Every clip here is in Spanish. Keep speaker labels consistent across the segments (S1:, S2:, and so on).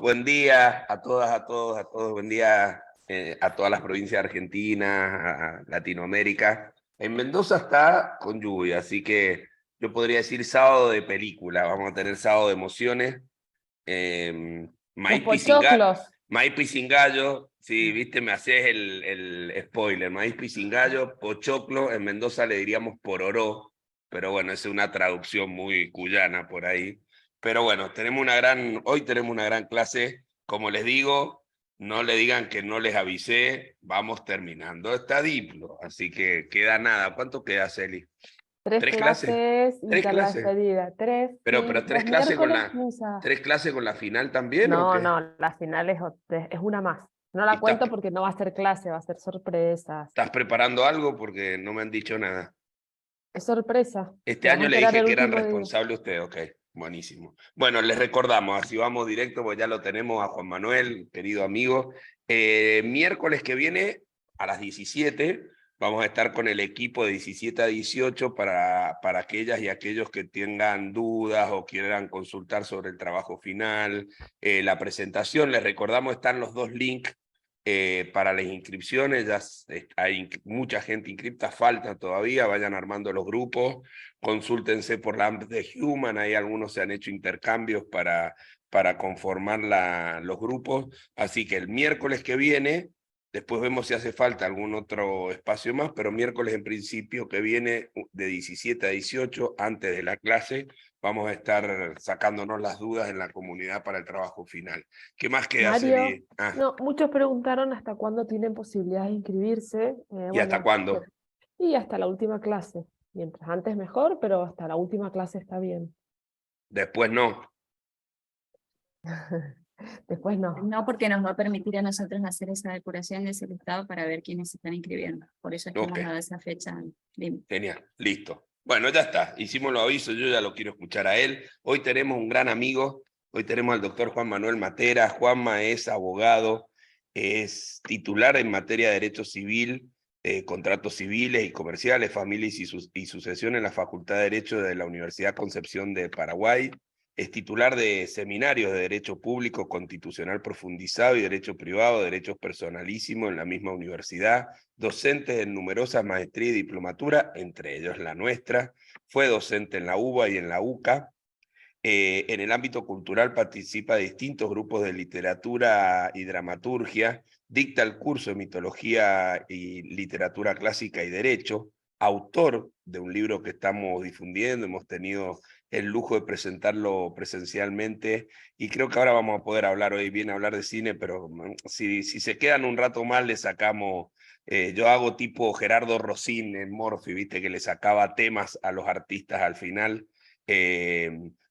S1: Buen día a todas, a todos, a todos. Buen día a todas las provincias de Argentina, a Latinoamérica. En Mendoza está con lluvia, así que yo podría decir sábado de película. Vamos a tener sábado de emociones.
S2: Los
S1: Maíz Pisingallo.
S2: pochoclos.
S1: Maíz Pisingallo, sí, viste, me haces el spoiler. Maíz Pisingallo, pochoclo, en Mendoza le diríamos pororó, pero bueno, es una traducción muy cuyana por ahí. Pero bueno, hoy tenemos una gran clase. Como les digo, no le digan que no les avisé, vamos terminando esta diplo, así que queda nada. ¿Cuánto queda, Celi?
S2: Tres
S1: ¿Tres clases?
S2: clases y
S1: ¿Tres
S2: ya la
S1: clases?
S2: despedida. Tres,
S1: Pero
S2: sí.
S1: tres
S2: Los
S1: clases con
S2: miércoles,
S1: la,
S2: misa.
S1: tres clases con la final también, ¿o
S2: No,
S1: qué?
S2: no, la final es una más. No
S1: ¿Y
S2: la cuento porque no va a ser clase, va a ser sorpresas.
S1: estás preparando algo? Porque no me han dicho nada.
S2: Es sorpresa.
S1: Este
S2: Te vas a
S1: año le
S2: enterar
S1: dije
S2: el
S1: que eran
S2: último día.
S1: responsables ustedes, ok, buenísimo. Bueno, les recordamos, así vamos directo, pues ya lo tenemos a Juan Manuel, querido amigo. Miércoles que viene a las 17 vamos a estar con el equipo de 17 a 18 para aquellas y aquellos que tengan dudas o quieran consultar sobre el trabajo final, la presentación. Les recordamos, están los dos links para las inscripciones, ya hay mucha gente inscripta, falta todavía, vayan armando los grupos, consúltense por la AMP de Human, ahí algunos se han hecho intercambios para conformar los grupos, así que el miércoles que viene, después vemos si hace falta algún otro espacio más, pero miércoles en principio que viene de 17 a 18, antes de la clase, vamos a estar sacándonos las dudas en la comunidad para el trabajo final. ¿Qué más queda,
S2: Mario,
S1: Celi? Ah,
S2: no, muchos preguntaron hasta cuándo tienen posibilidad de inscribirse.
S1: ¿y hasta cuándo?
S2: Y hasta la última clase. Mientras antes mejor, pero hasta la última clase está bien.
S1: Después no.
S2: Después no.
S3: No, porque nos va a permitir a nosotros hacer esa depuración de ese listado para ver quiénes se están inscribiendo. Por eso es que
S1: Ok,
S3: hemos dado esa fecha límite.
S1: genial, listo. Bueno, ya está, hicimos los avisos, yo ya lo quiero escuchar a él. Hoy tenemos un gran amigo, hoy tenemos al doctor Juan Manuel Matera. Juanma es abogado, es titular en materia de derecho civil, contratos civiles y comerciales, familias y sucesión en la Facultad de Derecho de la Universidad Concepción de Paraguay. Es titular de seminarios de Derecho Público Constitucional Profundizado y Derecho Privado, Derechos Personalísimos en la misma universidad, docente en numerosas maestrías y diplomaturas, entre ellos la nuestra. Fue docente en la UBA y en la UCA. En el ámbito cultural participa de distintos grupos de literatura y dramaturgia, dicta el curso de mitología y literatura clásica y derecho, autor de un libro que estamos difundiendo, hemos tenido el lujo de presentarlo presencialmente y creo que ahora vamos a poder hablar, hoy viene a hablar de cine, pero si se quedan un rato más le sacamos, yo hago tipo Gerardo Rossín en Morphy, viste que le sacaba temas a los artistas al final.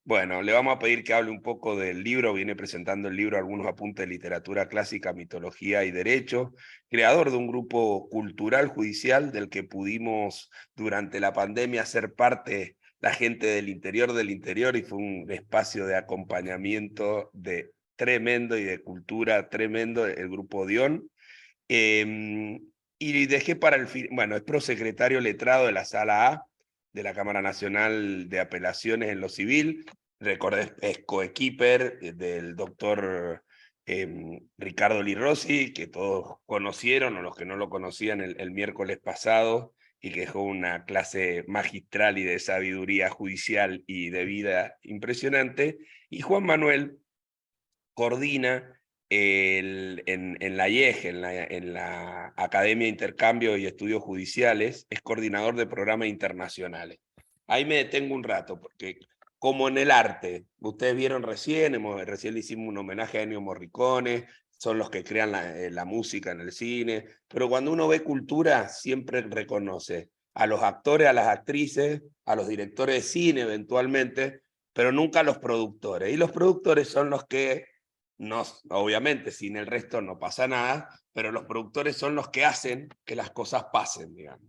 S1: Bueno, le vamos a pedir que hable un poco del libro, viene presentando el libro, algunos apuntes de literatura clásica, mitología y derecho, creador de un grupo cultural judicial del que pudimos durante la pandemia ser parte la gente del interior y fue un espacio de acompañamiento de tremendo y de cultura tremendo, el grupo Dion. Y dejé para el fin, bueno, es prosecretario letrado de la Sala A de la Cámara Nacional de Apelaciones en lo Civil. Recordé, es coequiper del doctor Ricardo Lirossi, que todos conocieron, o los que no lo conocían el miércoles pasado, y que dejó una clase magistral y de sabiduría judicial y de vida impresionante. Y Juan Manuel coordina en la IEG, en la Academia de Intercambio y Estudios Judiciales, es coordinador de programas internacionales. Ahí me detengo un rato, porque como en el arte, ustedes vieron recién le hicimos un homenaje a Ennio Morricone, son los que crean la música en el cine, pero cuando uno ve cultura, siempre reconoce a los actores, a las actrices, a los directores de cine eventualmente, pero nunca a los productores. Y los productores son los que no, obviamente, sin el resto no pasa nada, pero los productores son los que hacen que las cosas pasen, digamos.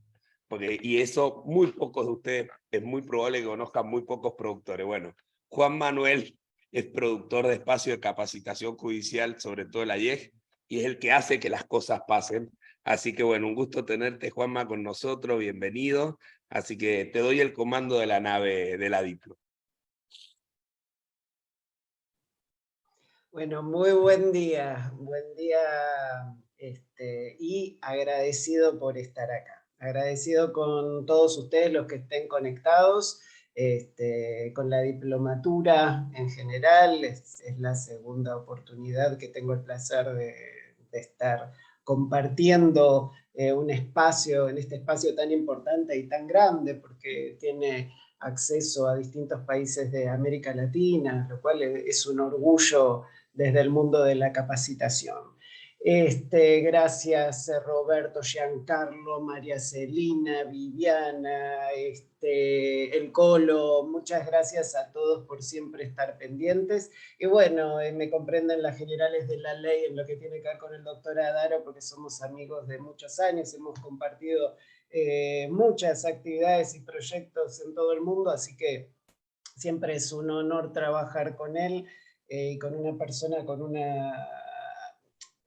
S1: Y eso muy pocos de ustedes, es muy probable que conozcan muy pocos productores. Bueno, Juan Manuel es productor de espacio de capacitación judicial, sobre todo la IEG, y es el que hace que las cosas pasen. Así que bueno, un gusto tenerte, Juanma, con nosotros, bienvenido. Así que te doy el comando de la nave de la Diplo.
S4: Bueno, muy buen día, y agradecido por estar acá. Agradecido con todos ustedes los que estén conectados, con la diplomatura en general. Es la segunda oportunidad que tengo el placer de estar compartiendo un espacio, en este espacio tan importante y tan grande, porque tiene acceso a distintos países de América Latina, lo cual es un orgullo desde el mundo de la capacitación. Gracias Roberto, Giancarlo, María Celina, Viviana, el Colo, muchas gracias a todos por siempre estar pendientes. Y bueno, me comprenden las generales de la ley en lo que tiene que ver con el doctor Adaro, porque somos amigos de muchos años, hemos compartido muchas actividades y proyectos en todo el mundo, así que siempre es un honor trabajar con él y con una persona con una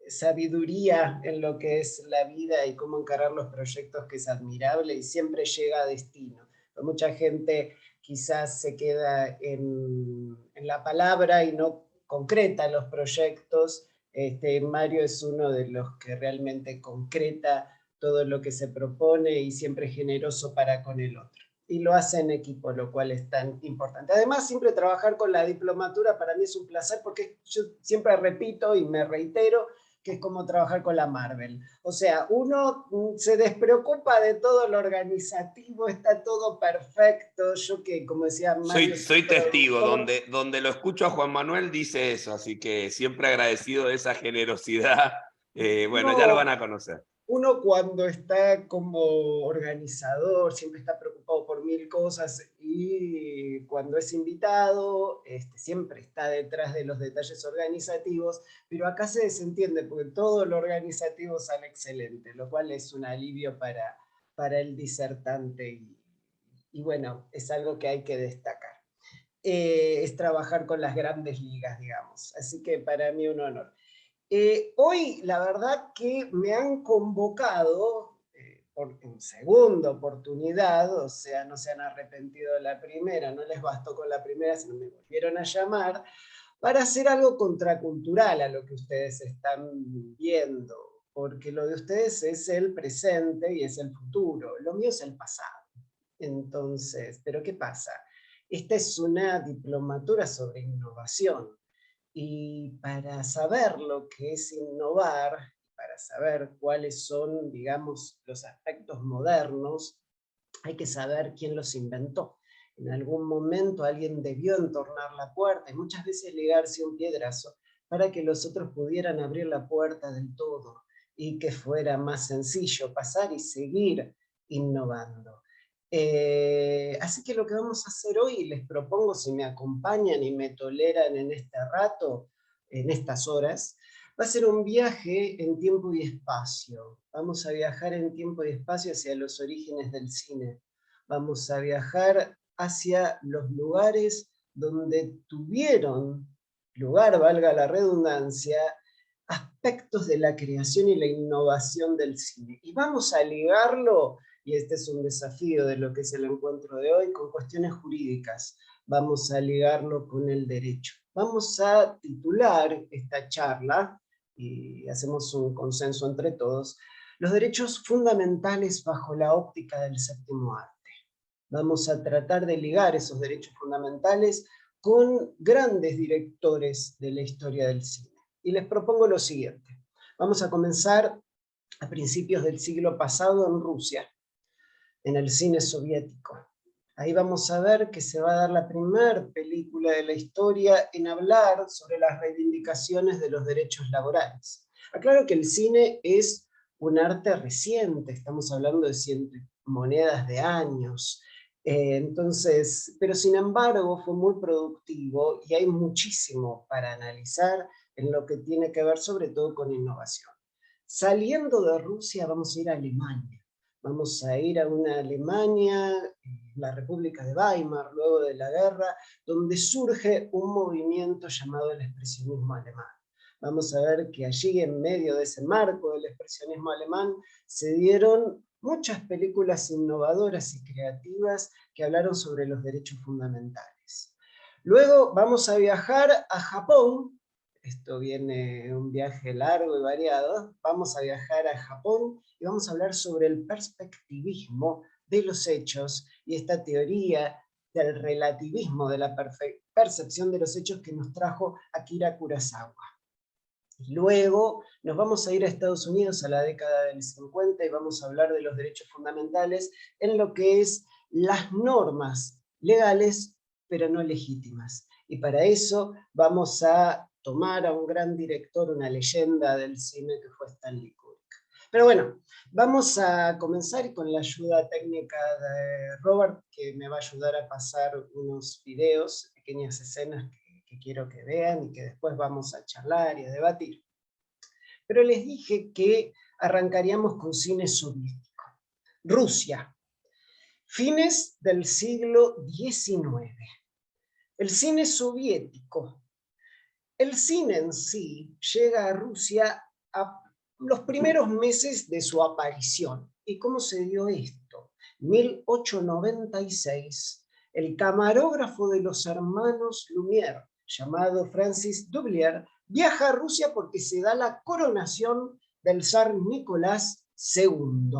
S4: sabiduría en lo que es la vida y cómo encarar los proyectos, que es admirable y siempre llega a destino. Mucha gente quizás se queda en la palabra y no concreta los proyectos. Mario es uno de los que realmente concreta todo lo que se propone y siempre es generoso para con el otro. Y lo hace en equipo, lo cual es tan importante. Además, siempre trabajar con la diplomatura para mí es un placer, porque yo siempre repito y me reitero que es como trabajar con la Marvel. O sea, uno se despreocupa de todo lo organizativo, está todo perfecto. Yo que, como decía Mario...
S1: Soy testigo, donde lo escucho a Juan Manuel dice eso, así que siempre agradecido de esa generosidad. Bueno, ya lo van a conocer.
S4: Uno cuando está como organizador siempre está preocupado por mil cosas, y cuando es invitado siempre está detrás de los detalles organizativos, pero acá se desentiende porque todo lo organizativo sale excelente, lo cual es un alivio para el disertante y bueno, es algo que hay que destacar. Es trabajar con las grandes ligas, digamos, así que para mí un honor. Hoy, la verdad que me han convocado por segunda oportunidad, o sea, no se han arrepentido de la primera, no les bastó con la primera, sino me volvieron a llamar para hacer algo contracultural a lo que ustedes están viendo, porque lo de ustedes es el presente y es el futuro, lo mío es el pasado. Entonces, ¿pero qué pasa? Esta es una diplomatura sobre innovación. Y para saber lo que es innovar, para saber cuáles son, digamos, los aspectos modernos, hay que saber quién los inventó. En algún momento alguien debió entornar la puerta y muchas veces ligarse un piedrazo para que los otros pudieran abrir la puerta del todo y que fuera más sencillo pasar y seguir innovando. Así que lo que vamos a hacer hoy, les propongo, si me acompañan y me toleran en este rato, en estas horas, va a ser un viaje en tiempo y espacio. Vamos a viajar en tiempo y espacio hacia los orígenes del cine. Vamos a viajar hacia los lugares donde tuvieron lugar, valga la redundancia, aspectos de la creación y la innovación del cine. Y vamos a ligarlo, y este es un desafío de lo que es el encuentro de hoy, con cuestiones jurídicas. Vamos a ligarlo con el derecho. Vamos a titular esta charla, y hacemos un consenso entre todos, los derechos fundamentales bajo la óptica del séptimo arte. Vamos a tratar de ligar esos derechos fundamentales con grandes directores de la historia del cine. Y les propongo lo siguiente. Vamos a comenzar a principios del siglo pasado en Rusia, en el cine soviético. Ahí vamos a ver que se va a dar la primera película de la historia en hablar sobre las reivindicaciones de los derechos laborales. Aclaro que el cine es un arte reciente, estamos hablando de monedas de años, entonces, pero sin embargo fue muy productivo y hay muchísimo para analizar en lo que tiene que ver sobre todo con innovación. Saliendo de Rusia vamos a ir a Alemania. Vamos a ir a una Alemania, la República de Weimar, luego de la guerra, donde surge un movimiento llamado el expresionismo alemán. Vamos a ver que allí, en medio de ese marco del expresionismo alemán, se dieron muchas películas innovadoras y creativas que hablaron sobre los derechos fundamentales. Luego vamos a viajar a Japón, esto viene un viaje largo y variado, vamos a viajar a Japón y vamos a hablar sobre el perspectivismo de los hechos y esta teoría del relativismo de la percepción de los hechos que nos trajo Akira Kurosawa. Luego nos vamos a ir a Estados Unidos a la década del 50 y vamos a hablar de los derechos fundamentales en lo que es las normas legales pero no legítimas. Y para eso vamos a tomar a un gran director, una leyenda del cine que fue Stanley Kubrick. Pero bueno, vamos a comenzar con la ayuda técnica de Robert, que me va a ayudar a pasar unos videos, pequeñas escenas que quiero que vean y que después vamos a charlar y a debatir. Pero les dije que arrancaríamos con cine soviético. Rusia, fines del siglo XIX. El cine soviético. El cine en sí llega a Rusia a los primeros meses de su aparición. ¿Y cómo se dio esto? 1896, el camarógrafo de los hermanos Lumière, llamado Francis Dublier, viaja a Rusia porque se da la coronación del zar Nicolás II.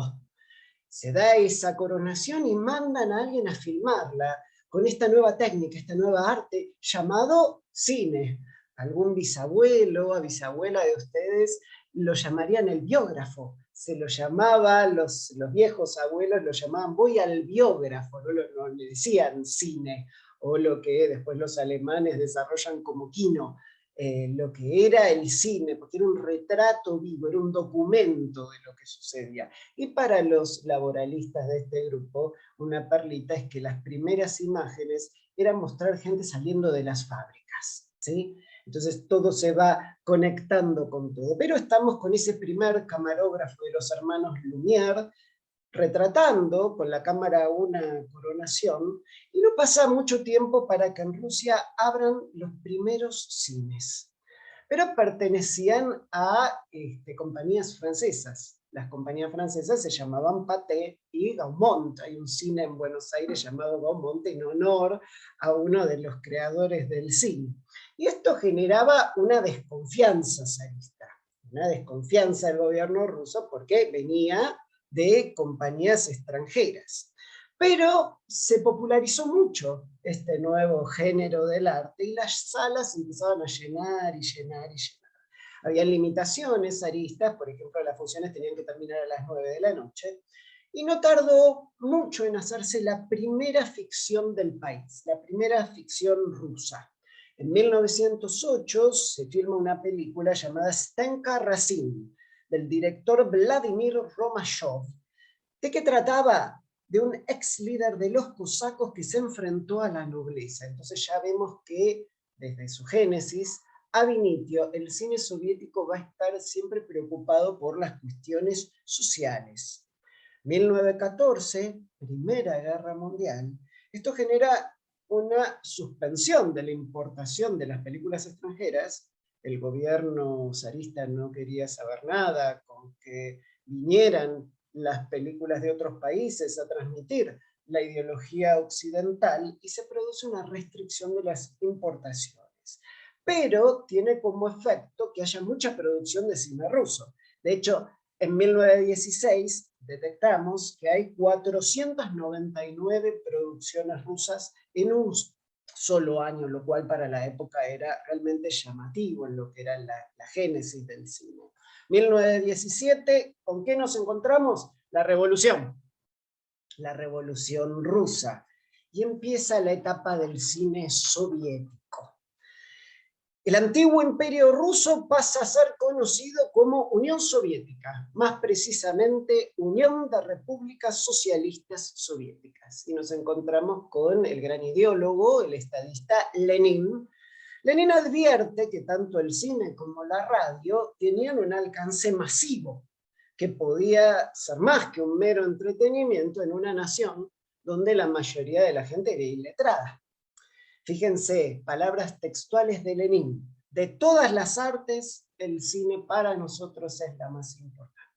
S4: Se da esa coronación y mandan a alguien a filmarla con esta nueva técnica, esta nueva arte, llamado cine. Algún bisabuelo o bisabuela de ustedes lo llamarían el biógrafo. Se lo llamaba, los viejos abuelos lo llamaban voy al biógrafo, no le decían cine, o lo que después los alemanes desarrollan como kino, lo que era el cine, porque era un retrato vivo, era un documento de lo que sucedía. Y para los laboralistas de este grupo, una perlita es que las primeras imágenes eran mostrar gente saliendo de las fábricas, ¿sí? Entonces todo se va conectando con todo. Pero estamos con ese primer camarógrafo de los hermanos Lumière, retratando con la cámara una coronación, y no pasa mucho tiempo para que en Rusia abran los primeros cines. Pero pertenecían a compañías francesas. Las compañías francesas se llamaban Pathé y Gaumont. Hay un cine en Buenos Aires llamado Gaumont en honor a uno de los creadores del cine. Y esto generaba una desconfianza zarista, una desconfianza del gobierno ruso porque venía de compañías extranjeras. Pero se popularizó mucho este nuevo género del arte y las salas empezaban a llenar y llenar y llenar. Había limitaciones zaristas, por ejemplo, las funciones tenían que terminar a las 9 de la noche, y no tardó mucho en hacerse la primera ficción del país, la primera ficción rusa. En 1908 se filma una película llamada Stenka Razin, del director Vladimir Romashov. ¿De qué trataba? De un ex líder de los cosacos que se enfrentó a la nobleza. Entonces ya vemos que desde su génesis, ab initio, el cine soviético va a estar siempre preocupado por las cuestiones sociales. 1914, Primera Guerra Mundial, esto genera una suspensión de la importación de las películas extranjeras. El gobierno zarista no quería saber nada con que vinieran las películas de otros países a transmitir la ideología occidental y se produce una restricción de las importaciones. Pero tiene como efecto que haya mucha producción de cine ruso. De hecho, en 1916 detectamos que hay 499 producciones rusas en un solo año, lo cual para la época era realmente llamativo en lo que era la génesis del cine. 1917, ¿con qué nos encontramos? La revolución rusa, y empieza la etapa del cine soviético. El antiguo imperio ruso pasa a ser conocido como Unión Soviética, más precisamente Unión de Repúblicas Socialistas Soviéticas, y nos encontramos con el gran ideólogo, el estadista Lenin. Lenin advierte que tanto el cine como la radio tenían un alcance masivo, que podía ser más que un mero entretenimiento en una nación donde la mayoría de la gente era iletrada. Fíjense, palabras textuales de Lenin: de todas las artes, el cine para nosotros es la más importante.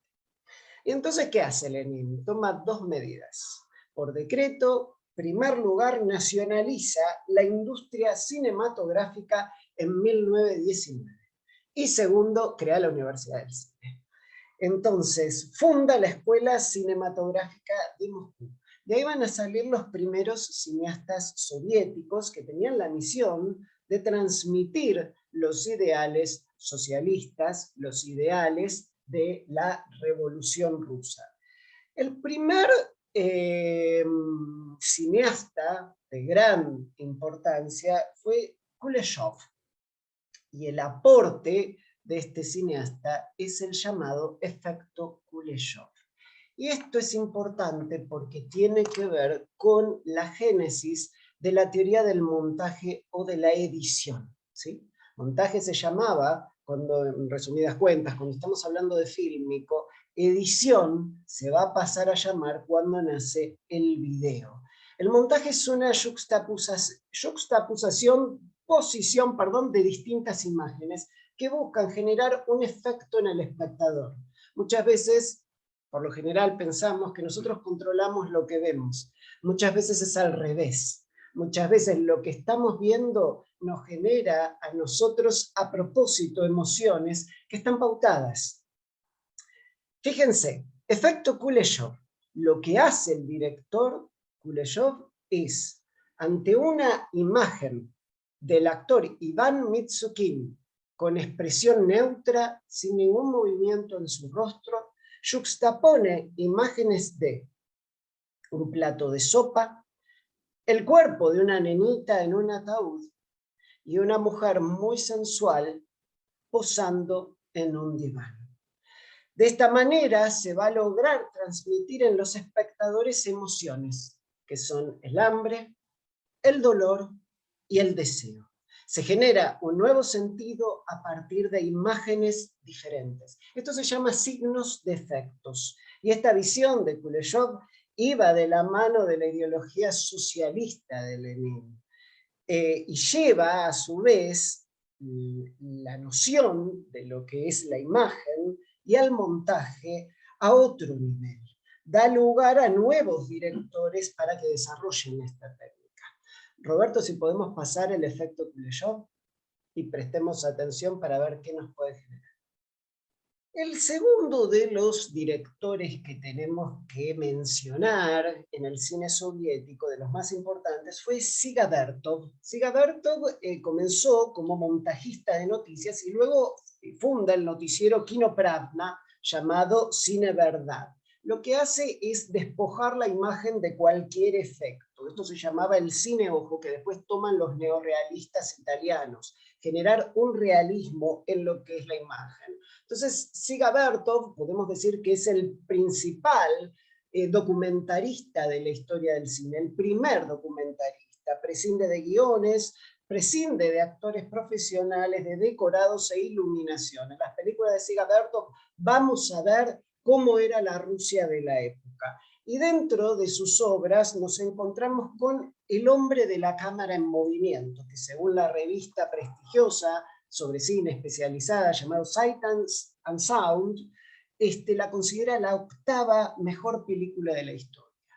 S4: Y entonces, ¿qué hace Lenin? Toma dos medidas. Por decreto, en primer lugar, nacionaliza la industria cinematográfica en 1919. y segundo, crea la Universidad del Cine. Entonces, funda la Escuela Cinematográfica de Moscú. De ahí van a salir los primeros cineastas soviéticos que tenían la misión de transmitir los ideales socialistas, los ideales de la Revolución Rusa. El primer cineasta de gran importancia fue Kuleshov, y el aporte de este cineasta es el llamado efecto Kuleshov. Y esto es importante porque tiene que ver con la génesis de la teoría del montaje o de la edición, ¿sí? Montaje se llamaba, cuando, en resumidas cuentas, cuando estamos hablando de fílmico, edición se va a pasar a llamar cuando nace el video. El montaje es una posición de distintas imágenes que buscan generar un efecto en el espectador. Muchas veces, por lo general, pensamos que nosotros controlamos lo que vemos. Muchas veces es al revés. Muchas veces lo que estamos viendo nos genera a nosotros a propósito emociones que están pautadas. Fíjense, efecto Kuleshov. Lo que hace el director Kuleshov es, ante una imagen del actor Iván Mitsukhin con expresión neutra, sin ningún movimiento en su rostro, yuxtapone imágenes de un plato de sopa, el cuerpo de una nenita en un ataúd y una mujer muy sensual posando en un diván. De esta manera se va a lograr transmitir en los espectadores emociones, que son el hambre, el dolor y el deseo. Se genera un nuevo sentido a partir de imágenes diferentes. Esto se llama signos de efectos. Y esta visión de Kuleshov iba de la mano de la ideología socialista de Lenin. Y lleva a su vez la noción de lo que es la imagen y al montaje a otro nivel. Da lugar a nuevos directores para que desarrollen esta técnica. Roberto, si podemos pasar el efecto Kuleshov y prestemos atención para ver qué nos puede generar. El segundo de los directores que tenemos que mencionar en el cine soviético, de los más importantes, fue Dziga Vertov. Dziga Vertov comenzó como montajista de noticias y luego funda el noticiero Kino Pravda, llamado Cine Verdad. Lo que hace es despojar la imagen de cualquier efecto. Esto se llamaba el cine ojo, que después toman los neorrealistas italianos. Generar un realismo en lo que es la imagen. Entonces, Dziga Vertov, podemos decir que es el principal documentarista de la historia del cine, el primer documentarista. Prescinde de guiones, prescinde de actores profesionales, de decorados e iluminación. En las películas de Dziga Vertov vamos a ver cómo era la Rusia de la época. Y dentro de sus obras nos encontramos con El hombre de la cámara en movimiento, que según la revista prestigiosa sobre cine especializada llamada Sight and Sound, la considera la 8ª mejor película de la historia.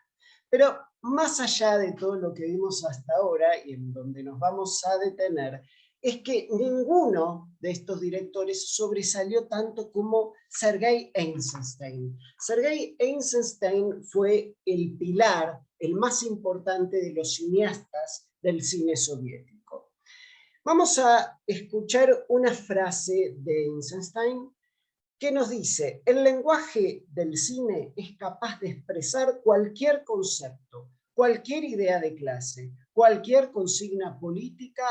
S4: Pero más allá de todo lo que vimos hasta ahora, y en donde nos vamos a detener, es que ninguno de estos directores sobresalió tanto como Sergei Eisenstein. Sergei Eisenstein fue el pilar, el más importante de los cineastas del cine soviético. Vamos a escuchar una frase de Eisenstein que nos dice: el lenguaje del cine es capaz de expresar cualquier concepto, cualquier idea de clase, cualquier consigna política,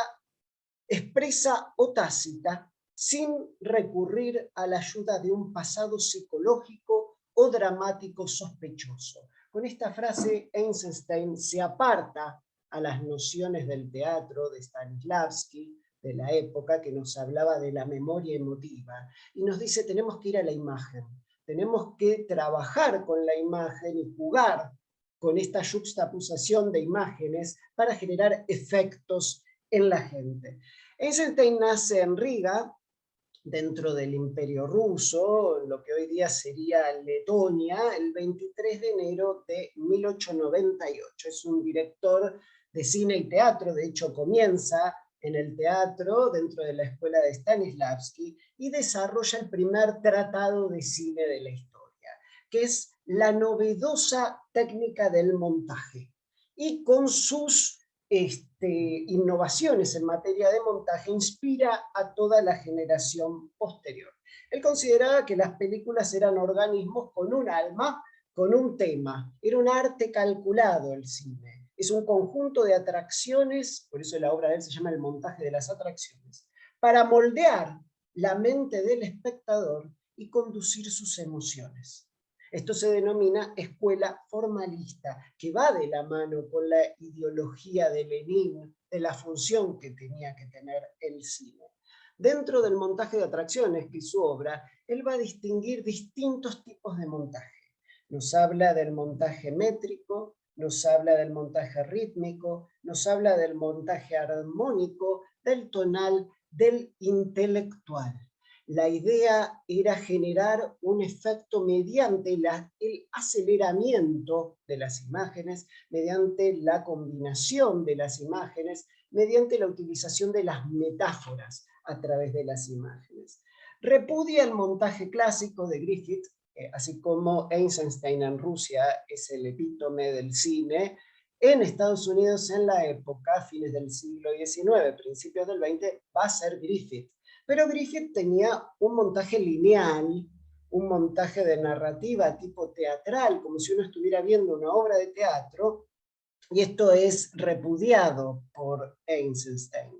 S4: expresa o tácita, sin recurrir a la ayuda de un pasado psicológico o dramático sospechoso. Con esta frase, Eisenstein se aparta a las nociones del teatro de Stanislavski, de la época, que nos hablaba de la memoria emotiva, y nos dice: tenemos que ir a la imagen, tenemos que trabajar con la imagen y jugar con esta yuxtaposición de imágenes para generar efectos en la gente. Eisenstein nace en Riga, dentro del Imperio Ruso, lo que hoy día sería Letonia, el 23 de enero de 1898. Es un director de cine y teatro, de hecho comienza en el teatro dentro de la escuela de Stanislavski y desarrolla el primer tratado de cine de la historia, que es la novedosa técnica del montaje. Y con sus innovaciones en materia de montaje inspira a toda la generación posterior. Él consideraba que las películas eran organismos con un alma, con un tema. Era un arte calculado el cine. Es un conjunto de atracciones, por eso la obra de él se llama El montaje de las atracciones, para moldear la mente del espectador y conducir sus emociones. Esto se denomina escuela formalista, que va de la mano con la ideología de Lenin, de la función que tenía que tener el cine. Dentro del montaje de atracciones, que es su obra, él va a distinguir distintos tipos de montaje. Nos habla del montaje métrico, nos habla del montaje rítmico, nos habla del montaje armónico, del tonal, del intelectual. La idea era generar un efecto mediante el aceleramiento de las imágenes, mediante la combinación de las imágenes, mediante la utilización de las metáforas a través de las imágenes. Repudia el montaje clásico de Griffith, así como Eisenstein en Rusia es el epítome del cine. En Estados Unidos en la época, fines del siglo XIX, principios del XX, va a ser Griffith. Pero Griffith tenía un montaje lineal, un montaje de narrativa tipo teatral, como si uno estuviera viendo una obra de teatro, y esto es repudiado por Eisenstein.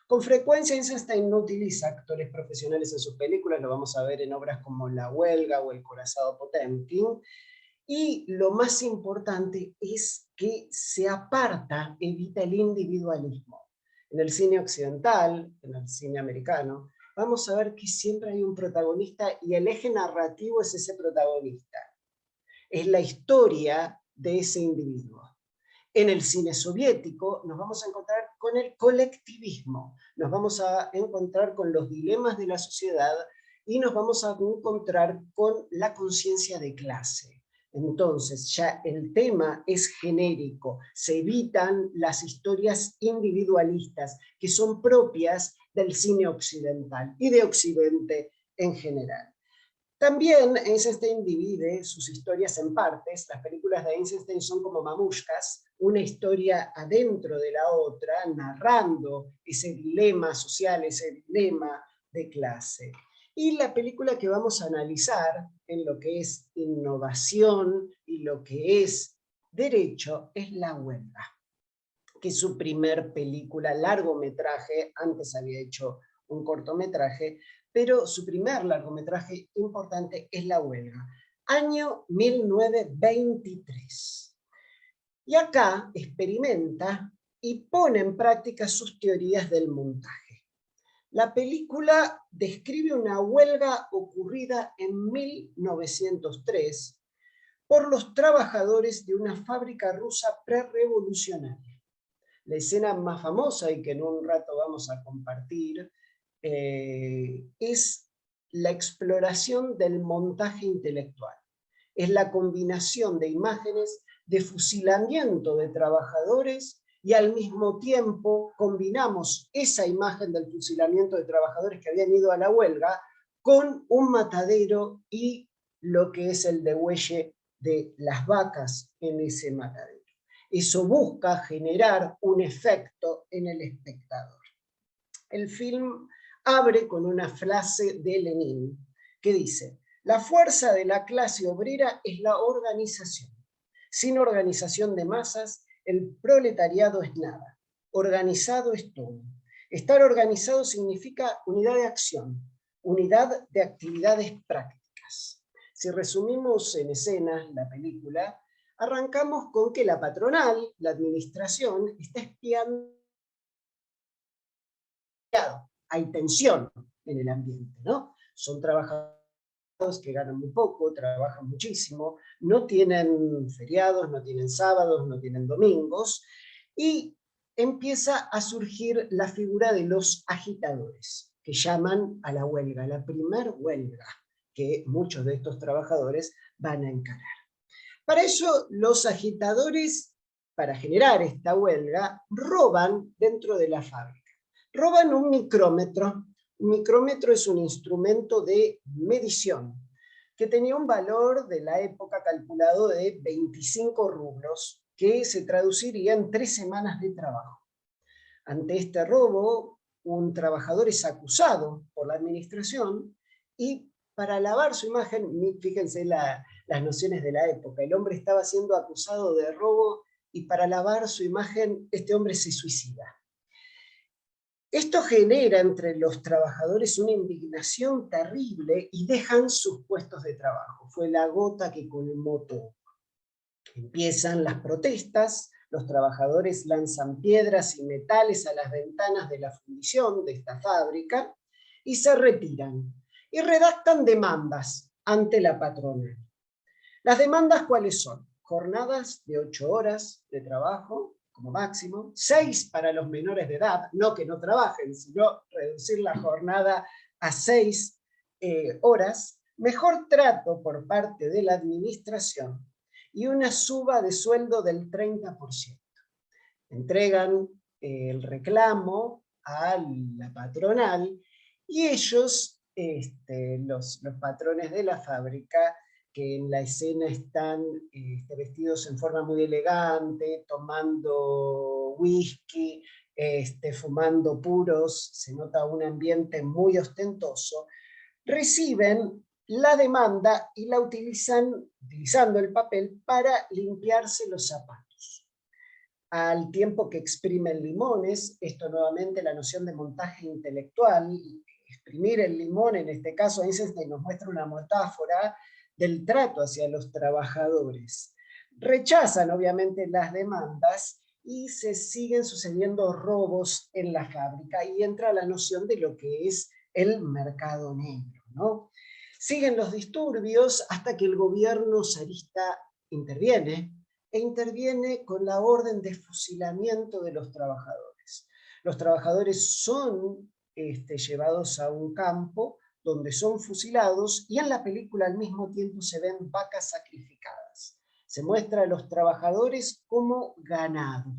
S4: Con frecuencia Eisenstein no utiliza actores profesionales en sus películas, lo vamos a ver en obras como La Huelga o El Corazado Potemkin, y lo más importante es que se aparta, evita el individualismo. En el cine occidental, en el cine americano, vamos a ver que siempre hay un protagonista y el eje narrativo es ese protagonista. Es la historia de ese individuo. En el cine soviético nos vamos a encontrar con el colectivismo, nos vamos a encontrar con los dilemas de la sociedad y nos vamos a encontrar con la conciencia de clase. Entonces ya el tema es genérico, se evitan las historias individualistas que son propias del cine occidental y de Occidente en general. También Eisenstein divide sus historias en partes. Las películas de Eisenstein son como mamushkas, una historia adentro de la otra, narrando ese dilema social, ese dilema de clase. Y la película que vamos a analizar en lo que es innovación y lo que es derecho es La Huelga, que es su primer película, largometraje. Antes había hecho un cortometraje, pero su primer largometraje importante es La Huelga, año 1923. Y acá experimenta y pone en práctica sus teorías del montaje. La película describe una huelga ocurrida en 1903 por los trabajadores de una fábrica rusa prerevolucionaria. La escena más famosa y que en un rato vamos a compartir es la exploración del montaje intelectual. Es la combinación de imágenes de fusilamiento de trabajadores y al mismo tiempo combinamos esa imagen del fusilamiento de trabajadores que habían ido a la huelga con un matadero y lo que es el degüelle de las vacas en ese matadero. Eso busca generar un efecto en el espectador. El film abre con una frase de Lenin que dice: la fuerza de la clase obrera es la organización. Sin organización de masas, el proletariado es nada. Organizado es todo. Estar organizado significa unidad de acción, unidad de actividades prácticas. Si resumimos en escenas la película, arrancamos con que la patronal, la administración, está espiando. Hay tensión en el ambiente, ¿no? Son trabajadores que ganan muy poco, trabajan muchísimo, no tienen feriados, no tienen sábados, no tienen domingos, y empieza a surgir la figura de los agitadores, que llaman a la huelga, la primer huelga que muchos de estos trabajadores van a encarar. Para eso, los agitadores, para generar esta huelga, roban dentro de la fábrica. roban un micrómetro. Un micrómetro es un instrumento de medición que tenía un valor de la época calculado de 25 rublos, que se traduciría en 3 semanas de trabajo. Ante este robo, un trabajador es acusado por la administración y para lavar su imagen, fíjense las nociones de la época, el hombre estaba siendo acusado de robo y para lavar su imagen este hombre se suicida. Esto genera entre los trabajadores una indignación terrible y dejan sus puestos de trabajo. Fue la gota que colmó todo. Empiezan las protestas, los trabajadores lanzan piedras y metales a las ventanas de la fundición de esta fábrica y se retiran. Y redactan demandas ante la patronal. ¿Las demandas cuáles son? Jornadas de 8 horas de trabajo, como máximo, 6 para los menores de edad, no que no trabajen, sino reducir la jornada a 6 horas, mejor trato por parte de la administración y una suba de sueldo del 30%. Entregan el reclamo a la patronal y ellos, los patrones de la fábrica, que en la escena están vestidos en forma muy elegante, tomando whisky, fumando puros, se nota un ambiente muy ostentoso, reciben la demanda y la utilizando el papel para limpiarse los zapatos. Al tiempo que exprimen limones, esto nuevamente la noción de montaje intelectual, exprimir el limón, en este caso Eisenstein nos muestra una metáfora del trato hacia los trabajadores. Rechazan obviamente las demandas y se siguen sucediendo robos en la fábrica y entra la noción de lo que es el mercado negro, ¿no? Siguen los disturbios hasta que el gobierno zarista interviene e interviene con la orden de fusilamiento de los trabajadores. Los trabajadores son llevados a un campo donde son fusilados y en la película al mismo tiempo se ven vacas sacrificadas. Se muestra a los trabajadores como ganado.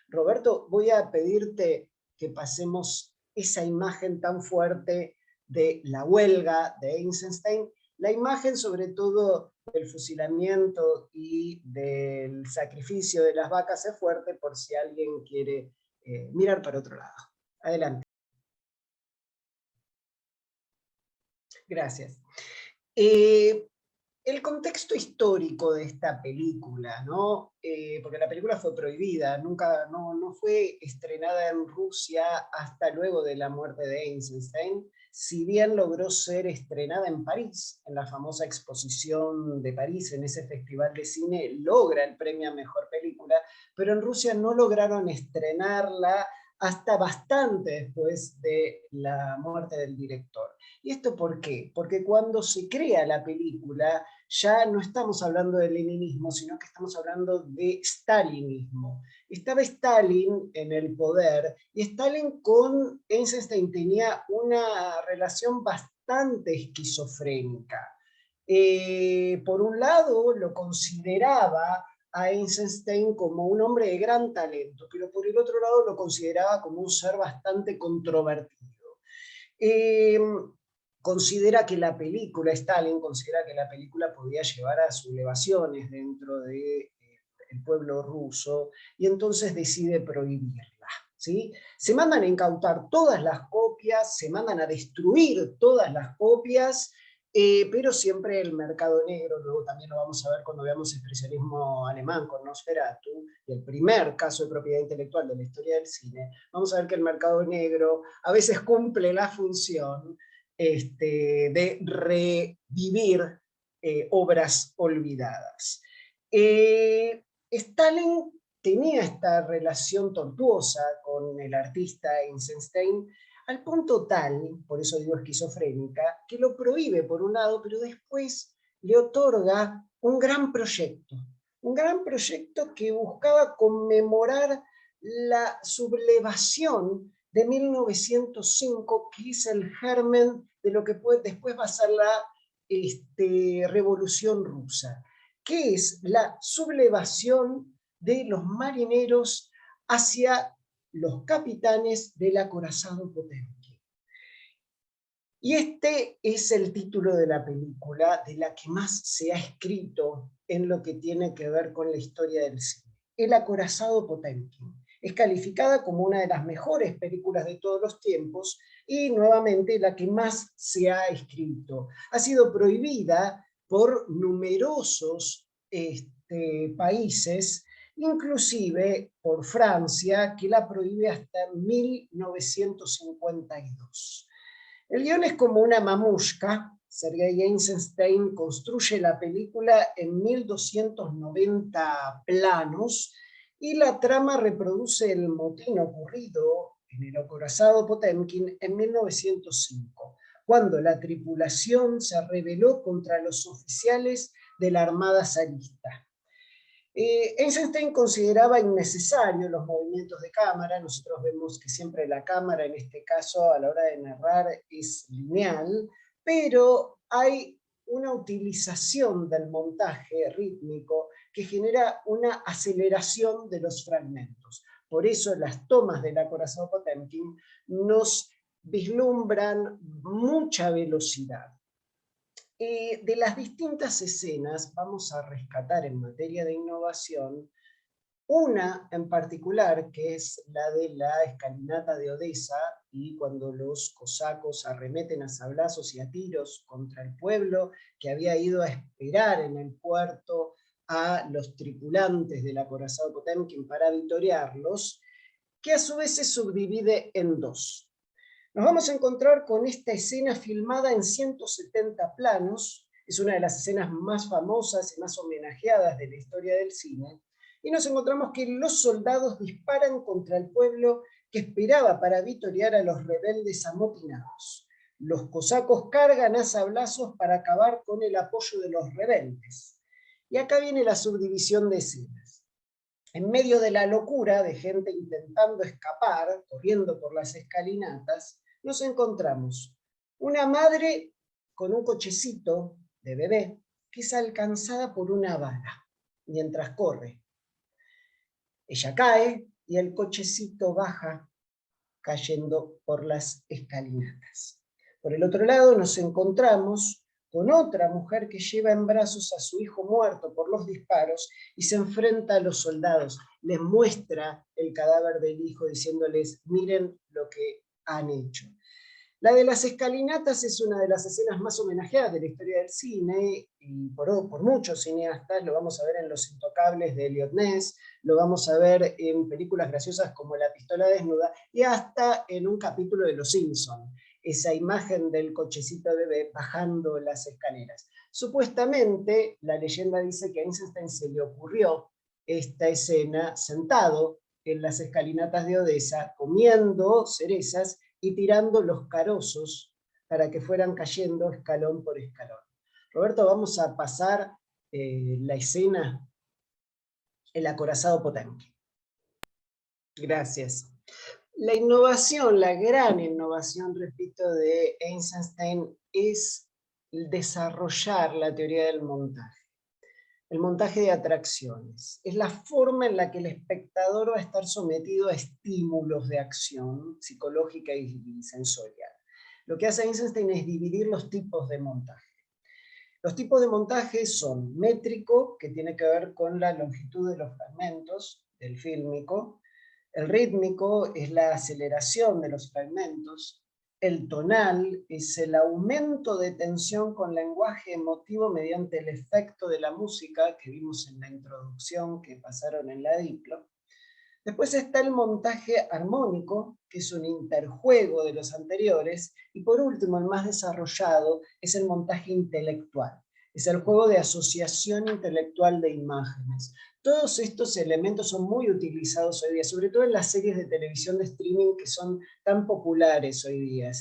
S4: Roberto, voy a pedirte que pasemos esa imagen tan fuerte de la huelga de Eisenstein, la imagen sobre todo del fusilamiento y del sacrificio de las vacas es fuerte por si alguien quiere mirar para otro lado. Adelante. Gracias. El contexto histórico de esta película, ¿no? Porque la película fue prohibida, no fue estrenada en Rusia hasta luego de la muerte de Eisenstein, si bien logró ser estrenada en París, en la famosa exposición de París, en ese festival de cine, logra el premio a Mejor Película, pero en Rusia no lograron estrenarla hasta bastante después de la muerte del director. ¿Y esto por qué? Porque cuando se crea la película ya no estamos hablando de leninismo, sino que estamos hablando de stalinismo. Estaba Stalin en el poder y Stalin con Eisenstein tenía una relación bastante esquizofrénica. Por un lado lo consideraba a Eisenstein como un hombre de gran talento, pero por el otro lado lo consideraba como un ser bastante controvertido. Stalin considera que la película podía llevar a sublevaciones dentro del pueblo ruso y entonces decide prohibirla, ¿sí? Se mandan a incautar todas las copias, se mandan a destruir todas las copias, pero siempre el mercado negro, luego también lo vamos a ver cuando veamos expresionismo alemán con Nosferatu, y el primer caso de propiedad intelectual de la historia del cine, vamos a ver que el mercado negro a veces cumple la función de revivir obras olvidadas. Stalin tenía esta relación tortuosa con el artista Eisenstein, al punto tal, por eso digo esquizofrénica, que lo prohíbe por un lado, pero después le otorga un gran proyecto que buscaba conmemorar la sublevación de 1905, que es el germen de lo que después va a ser la Revolución Rusa, que es la sublevación de los marineros hacia Los capitanes del acorazado Potemkin. Y este es el título de la película de la que más se ha escrito en lo que tiene que ver con la historia del cine. El acorazado Potemkin. Es calificada como una de las mejores películas de todos los tiempos y nuevamente la que más se ha escrito. Ha sido prohibida por numerosos países, inclusive por Francia, que la prohíbe hasta 1952. El guión es como una mamushka. Sergei Eisenstein construye la película en 1290 planos y la trama reproduce el motín ocurrido en el acorazado Potemkin en 1905, cuando la tripulación se rebeló contra los oficiales de la Armada zarista. Eisenstein consideraba innecesarios los movimientos de cámara. Nosotros vemos que siempre la cámara, en este caso, a la hora de narrar, es lineal, pero hay una utilización del montaje rítmico que genera una aceleración de los fragmentos. Por eso las tomas del acorazado Potemkin nos vislumbran mucha velocidad. De las distintas escenas vamos a rescatar en materia de innovación una en particular, que es la de la escalinata de Odesa, y cuando los cosacos arremeten a sablazos y a tiros contra el pueblo que había ido a esperar en el puerto a los tripulantes del acorazado Potemkin para victoriarlos, que a su vez se subdivide en dos. Nos vamos a encontrar con esta escena filmada en 170 planos, es una de las escenas más famosas y más homenajeadas de la historia del cine, y nos encontramos que los soldados disparan contra el pueblo que esperaba para victoriar a los rebeldes amotinados. Los cosacos cargan a sablazos para acabar con el apoyo de los rebeldes. Y acá viene la subdivisión de escenas. En medio de la locura de gente intentando escapar, corriendo por las escalinatas, nos encontramos una madre con un cochecito de bebé que es alcanzada por una bala mientras corre. Ella cae y el cochecito baja cayendo por las escalinatas. Por el otro lado nos encontramos con otra mujer que lleva en brazos a su hijo muerto por los disparos y se enfrenta a los soldados. Les muestra el cadáver del hijo diciéndoles, miren lo que han hecho. La de las escalinatas es una de las escenas más homenajeadas de la historia del cine, y por muchos cineastas. Lo vamos a ver en Los Intocables de Eliot Ness, lo vamos a ver en películas graciosas como La pistola desnuda, y hasta en un capítulo de Los Simpson, esa imagen del cochecito bebé bajando las escaleras. Supuestamente, la leyenda dice que a Eisenstein se le ocurrió esta escena sentado en las escalinatas de Odesa, comiendo cerezas y tirando los carozos para que fueran cayendo escalón por escalón. Roberto, vamos a pasar la escena, el acorazado Potemkin. Gracias. La innovación, la gran innovación, repito, de Eisenstein es desarrollar la teoría del montaje. El montaje de atracciones. Es la forma en la que el espectador va a estar sometido a estímulos de acción psicológica y sensorial. Lo que hace Eisenstein es dividir los tipos de montaje. Los tipos de montaje son métrico, que tiene que ver con la longitud de los fragmentos del fílmico. El rítmico es la aceleración de los fragmentos. El tonal es el aumento de tensión con lenguaje emotivo mediante el efecto de la música que vimos en la introducción que pasaron en la Diplo. Después está el montaje armónico, que es un interjuego de los anteriores. Y por último, el más desarrollado, es el montaje intelectual. Es el juego de asociación intelectual de imágenes. Todos estos elementos son muy utilizados hoy día, sobre todo en las series de televisión de streaming que son tan populares hoy día.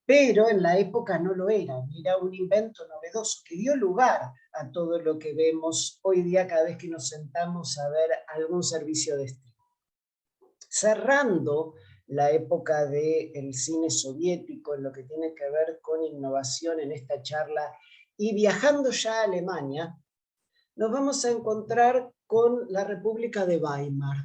S4: Pero en la época no lo era un invento novedoso que dio lugar a todo lo que vemos hoy día cada vez que nos sentamos a ver algún servicio de streaming. Cerrando la época del cine soviético en lo que tiene que ver con innovación en esta charla y viajando ya a Alemania, nos vamos a encontrar con la República de Weimar.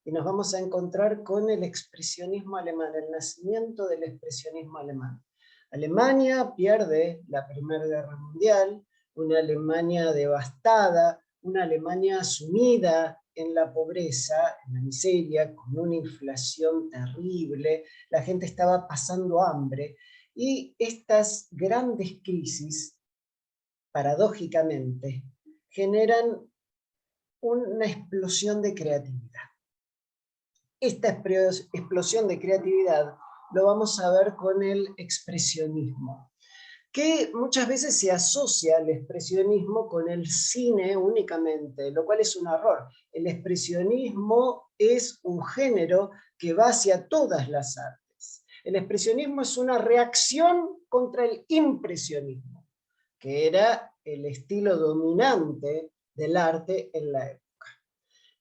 S4: y nos vamos a encontrar con el expresionismo alemán, el nacimiento del expresionismo alemán. Alemania pierde la Primera Guerra Mundial, una Alemania devastada, una Alemania sumida en la pobreza, en la miseria, con una inflación terrible, la gente estaba pasando hambre, y estas grandes crisis, paradójicamente, generan una explosión de creatividad. Esta explosión de creatividad lo vamos a ver con el expresionismo, que muchas veces se asocia al expresionismo con el cine únicamente, lo cual es un error. El expresionismo es un género que va hacia todas las artes. El expresionismo es una reacción contra el impresionismo, que era el estilo dominante del arte en la época.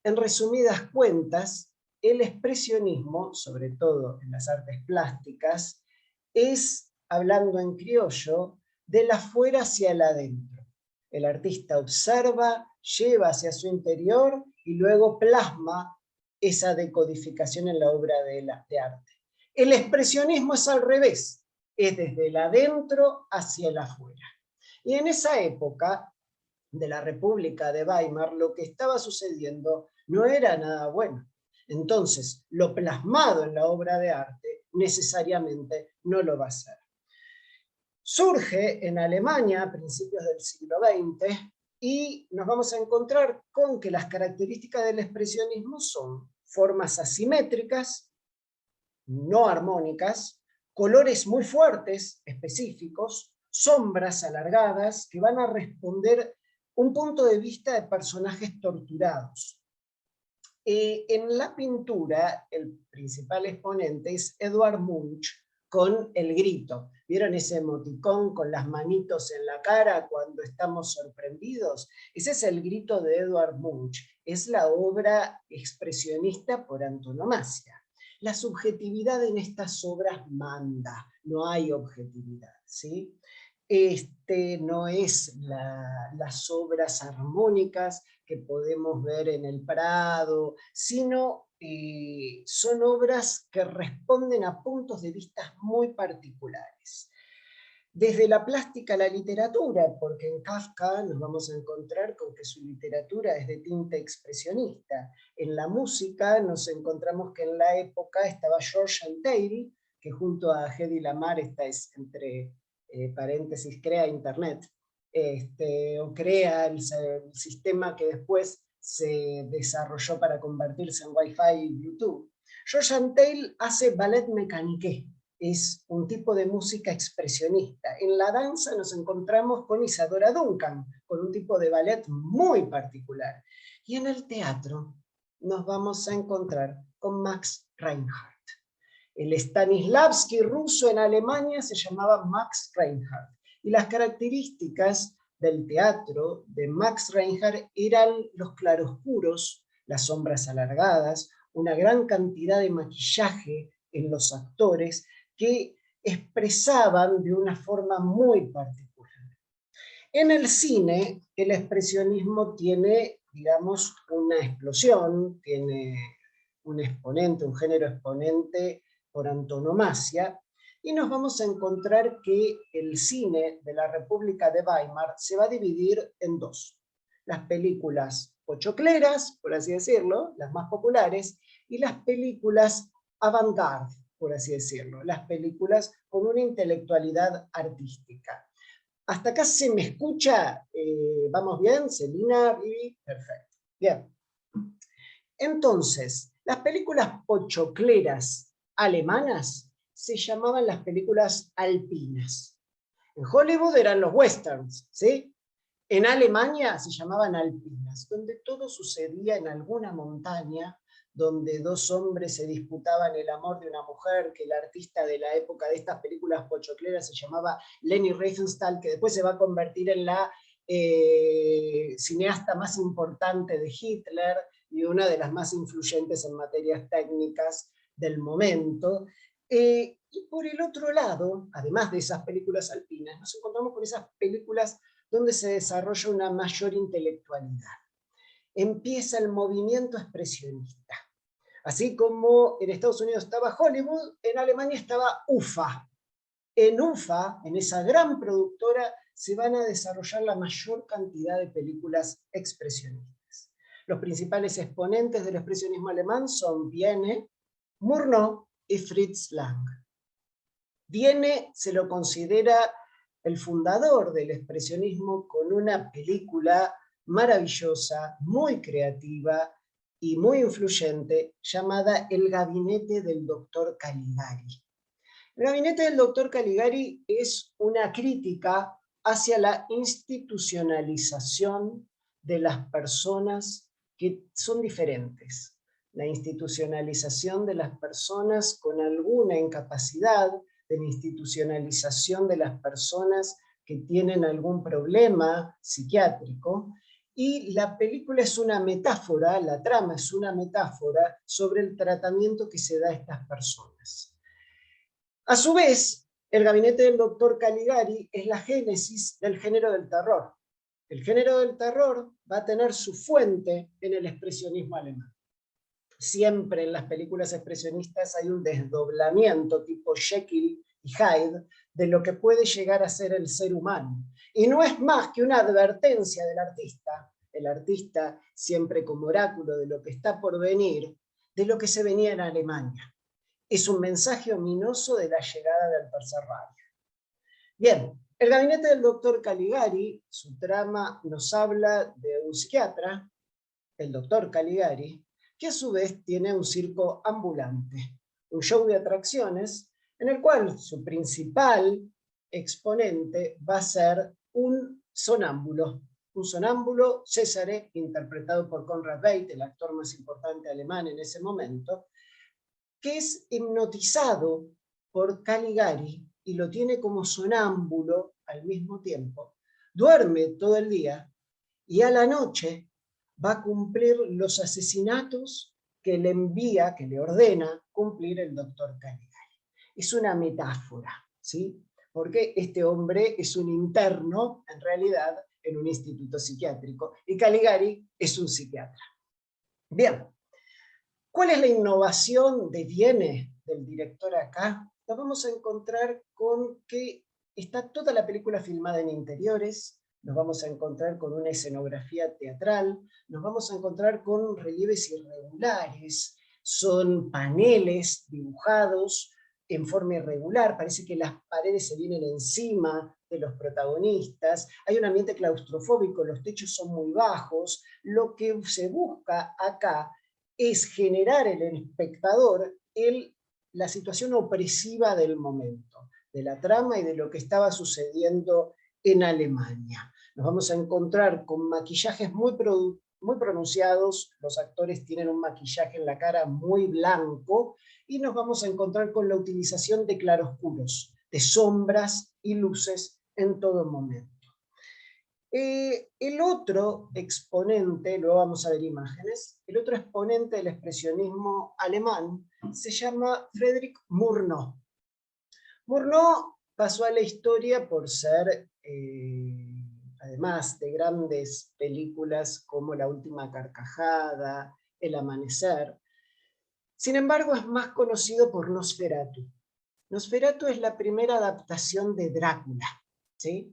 S4: En resumidas cuentas, el expresionismo, sobre todo en las artes plásticas, es, hablando en criollo, del afuera hacia el adentro. El artista observa, lleva hacia su interior y luego plasma esa decodificación en la obra de arte. El expresionismo es al revés, es desde el adentro hacia el afuera. Y en esa época de la República de Weimar, lo que estaba sucediendo no era nada bueno. Entonces, lo plasmado en la obra de arte necesariamente no lo va a ser. Surge en Alemania a principios del siglo XX y nos vamos a encontrar con que las características del expresionismo son formas asimétricas, no armónicas, colores muy fuertes, específicos, sombras alargadas que van a responder un punto de vista de personajes torturados. En la pintura, el principal exponente es Edvard Munch con El Grito. ¿Vieron ese emoticón con las manitos en la cara cuando estamos sorprendidos? Ese es El Grito de Edvard Munch. Es la obra expresionista por antonomasia. La subjetividad en estas obras manda, no hay objetividad, ¿sí? No es las obras armónicas que podemos ver en el Prado, sino son obras que responden a puntos de vista muy particulares. Desde la plástica a la literatura, porque en Kafka nos vamos a encontrar con que su literatura es de tinte expresionista. En la música nos encontramos que en la época estaba George Antheil, que junto a Hedy Lamarr, esta es entre paréntesis, crea Internet, o crea el sistema que después se desarrolló para convertirse en Wi-Fi y Bluetooth. George Antheil hace ballet mécanique, es un tipo de música expresionista. En la danza nos encontramos con Isadora Duncan, con un tipo de ballet muy particular. Y en el teatro nos vamos a encontrar con Max Reinhardt. El Stanislavski ruso en Alemania se llamaba Max Reinhardt. Y las características del teatro de Max Reinhardt eran los claroscuros, las sombras alargadas, una gran cantidad de maquillaje en los actores que expresaban de una forma muy particular. En el cine, el expresionismo tiene, digamos, una explosión, tiene un exponente, un género exponente por antonomasia, y nos vamos a encontrar que el cine de la República de Weimar se va a dividir en dos. Las películas pochocleras, por así decirlo, las más populares, y las películas avant-garde, por así decirlo, las películas con una intelectualidad artística. ¿Hasta acá se me escucha? ¿Vamos bien? ¿Celina, Vivi? Perfecto. Bien. Entonces, las películas pochocleras alemanas se llamaban las películas alpinas. En Hollywood eran los westerns, ¿sí? En Alemania se llamaban alpinas, donde todo sucedía en alguna montaña, donde dos hombres se disputaban el amor de una mujer, que el artista de la época de estas películas pochocleras se llamaba Leni Riefenstahl, que después se va a convertir en la cineasta más importante de Hitler y una de las más influyentes en materias técnicas del momento. Y por el otro lado, además de esas películas alpinas, nos encontramos con esas películas donde se desarrolla una mayor intelectualidad. Empieza el movimiento expresionista. Así como en Estados Unidos estaba Hollywood, en Alemania estaba UFA. En UFA, en esa gran productora, se van a desarrollar la mayor cantidad de películas expresionistas. Los principales exponentes del expresionismo alemán son Vienne, Murnau y Fritz Lang. Vienne se lo considera el fundador del expresionismo con una película maravillosa, muy creativa y muy influyente, llamada El gabinete del doctor Caligari. El gabinete del doctor Caligari es una crítica hacia la institucionalización de las personas que son diferentes. La institucionalización de las personas con alguna incapacidad, de la institucionalización de las personas que tienen algún problema psiquiátrico. Y la película es una metáfora, la trama es una metáfora sobre el tratamiento que se da a estas personas. A su vez, el gabinete del doctor Caligari es la génesis del género del terror. El género del terror va a tener su fuente en el expresionismo alemán. Siempre en las películas expresionistas hay un desdoblamiento tipo Jekyll y Hyde de lo que puede llegar a ser el ser humano. Y no es más que una advertencia del artista, el artista siempre como oráculo de lo que está por venir, de lo que se venía en Alemania. Es un mensaje ominoso de la llegada del tercer Reich. Bien, el gabinete del doctor Caligari, su trama nos habla de un psiquiatra, el doctor Caligari, que a su vez tiene un circo ambulante, un show de atracciones, en el cual su principal exponente va a ser un sonámbulo Césare, interpretado por Conrad Veidt, el actor más importante alemán en ese momento, que es hipnotizado por Caligari y lo tiene como sonámbulo al mismo tiempo, duerme todo el día y a la noche va a cumplir los asesinatos que le envía, que le ordena cumplir el doctor Caligari. Es una metáfora, ¿sí? Porque este hombre es un interno, en realidad, en un instituto psiquiátrico, y Caligari es un psiquiatra. Bien, ¿cuál es la innovación de Vienne, del director acá? Nos vamos a encontrar con que está toda la película filmada en interiores, nos vamos a encontrar con una escenografía teatral, nos vamos a encontrar con relieves irregulares, son paneles dibujados en forma irregular, parece que las paredes se vienen encima de los protagonistas, hay un ambiente claustrofóbico, los techos son muy bajos, lo que se busca acá es generar en el espectador la situación opresiva del momento, de la trama y de lo que estaba sucediendo en Alemania. Nos vamos a encontrar con maquillajes muy pronunciados, los actores tienen un maquillaje en la cara muy blanco, y nos vamos a encontrar con la utilización de claroscuros, de sombras y luces en todo momento. El otro exponente, luego vamos a ver imágenes, el otro exponente del expresionismo alemán se llama Friedrich Murnau. Murnau pasó a la historia por ser, además de grandes películas como La última carcajada, El amanecer, sin embargo es más conocido por Nosferatu. Nosferatu es la primera adaptación de Drácula, ¿sí?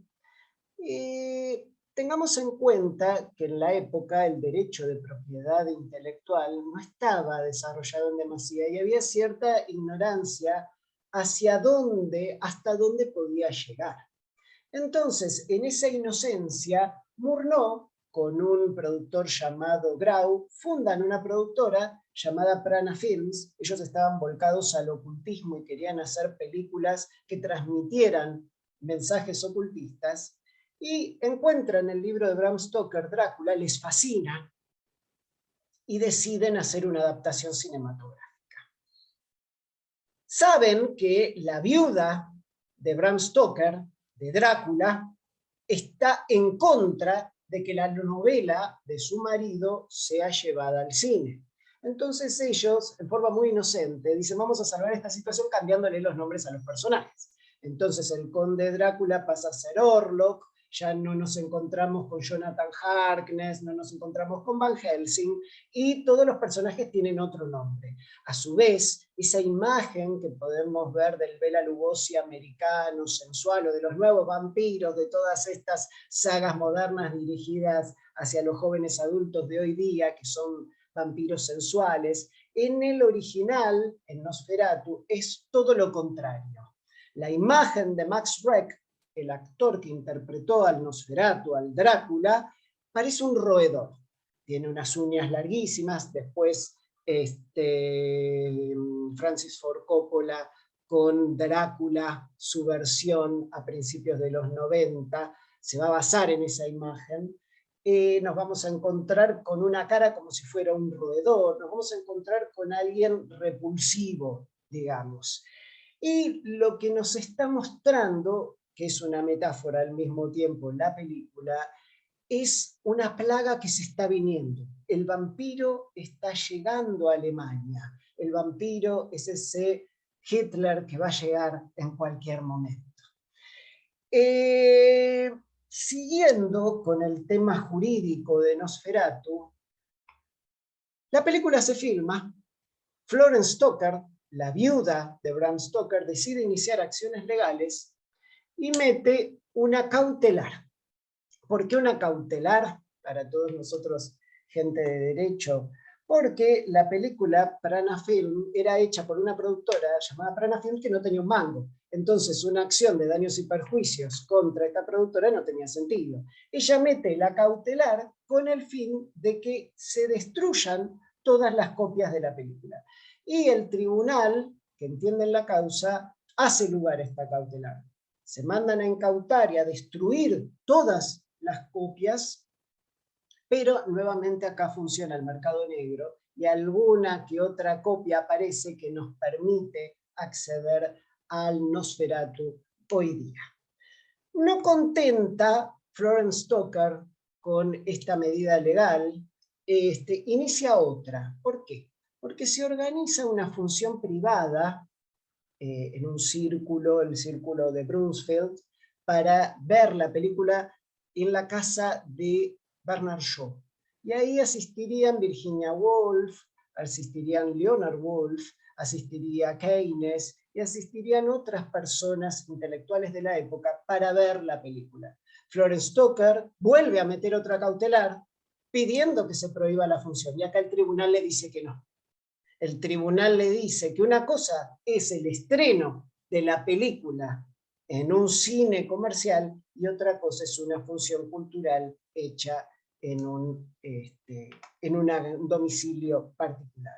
S4: Tengamos en cuenta que en la época el derecho de propiedad intelectual no estaba desarrollado en demasía y había cierta ignorancia hasta dónde podía llegar. Entonces, en esa inocencia, Murnau, con un productor llamado Grau, fundan una productora llamada Prana Films. Ellos estaban volcados al ocultismo y querían hacer películas que transmitieran mensajes ocultistas, y encuentran el libro de Bram Stoker, Drácula, les fascina, y deciden hacer una adaptación cinematográfica. Saben que la viuda de Bram Stoker, de Drácula, está en contra de que la novela de su marido sea llevada al cine. Entonces ellos, en forma muy inocente, dicen: vamos a salvar esta situación cambiándole los nombres a los personajes. Entonces el conde Drácula pasa a ser Orlok, ya no nos encontramos con Jonathan Harkness, no nos encontramos con Van Helsing, y todos los personajes tienen otro nombre. A su vez, esa imagen que podemos ver del Bela Lugosi americano, sensual, o de los nuevos vampiros, de todas estas sagas modernas dirigidas hacia los jóvenes adultos de hoy día, que son vampiros sensuales, en el original, en Nosferatu, es todo lo contrario. La imagen de Max Schreck, el actor que interpretó al Nosferatu, al Drácula, parece un roedor. Tiene unas uñas larguísimas. Después Francis Ford Coppola con Drácula, su versión a principios de los 90, se va a basar en esa imagen. Nos vamos a encontrar con una cara como si fuera un roedor, nos vamos a encontrar con alguien repulsivo, digamos. Y lo que nos está mostrando, que es una metáfora al mismo tiempo en la película, es una plaga que se está viniendo. El vampiro está llegando a Alemania. El vampiro es ese Hitler que va a llegar en cualquier momento. Siguiendo con el tema jurídico de Nosferatu, la película se filma. Florence Stoker, la viuda de Bram Stoker, decide iniciar acciones legales y mete una cautelar. ¿Por qué una cautelar? Para todos nosotros, gente de derecho. Porque la película Prana Film era hecha por una productora llamada Prana Film que no tenía un mango. Entonces una acción de daños y perjuicios contra esta productora no tenía sentido. Ella mete la cautelar con el fin de que se destruyan todas las copias de la película. Y el tribunal, que entiende la causa, hace lugar a esta cautelar. Se mandan a incautar y a destruir todas las copias, pero nuevamente acá funciona el mercado negro y alguna que otra copia aparece que nos permite acceder al Nosferatu hoy día. No contenta Florence Stoker con esta medida legal, inicia otra. ¿Por qué? Porque se organiza una función privada en un círculo, el círculo de Brunsfield, para ver la película en la casa de Bernard Shaw. Y ahí asistirían Virginia Woolf, asistirían Leonard Woolf, asistiría Keynes y asistirían otras personas intelectuales de la época para ver la película. Florence Stoker vuelve a meter otra cautelar pidiendo que se prohíba la función y acá el tribunal le dice que no. El tribunal le dice que una cosa es el estreno de la película en un cine comercial y otra cosa es una función cultural hecha en un domicilio particular.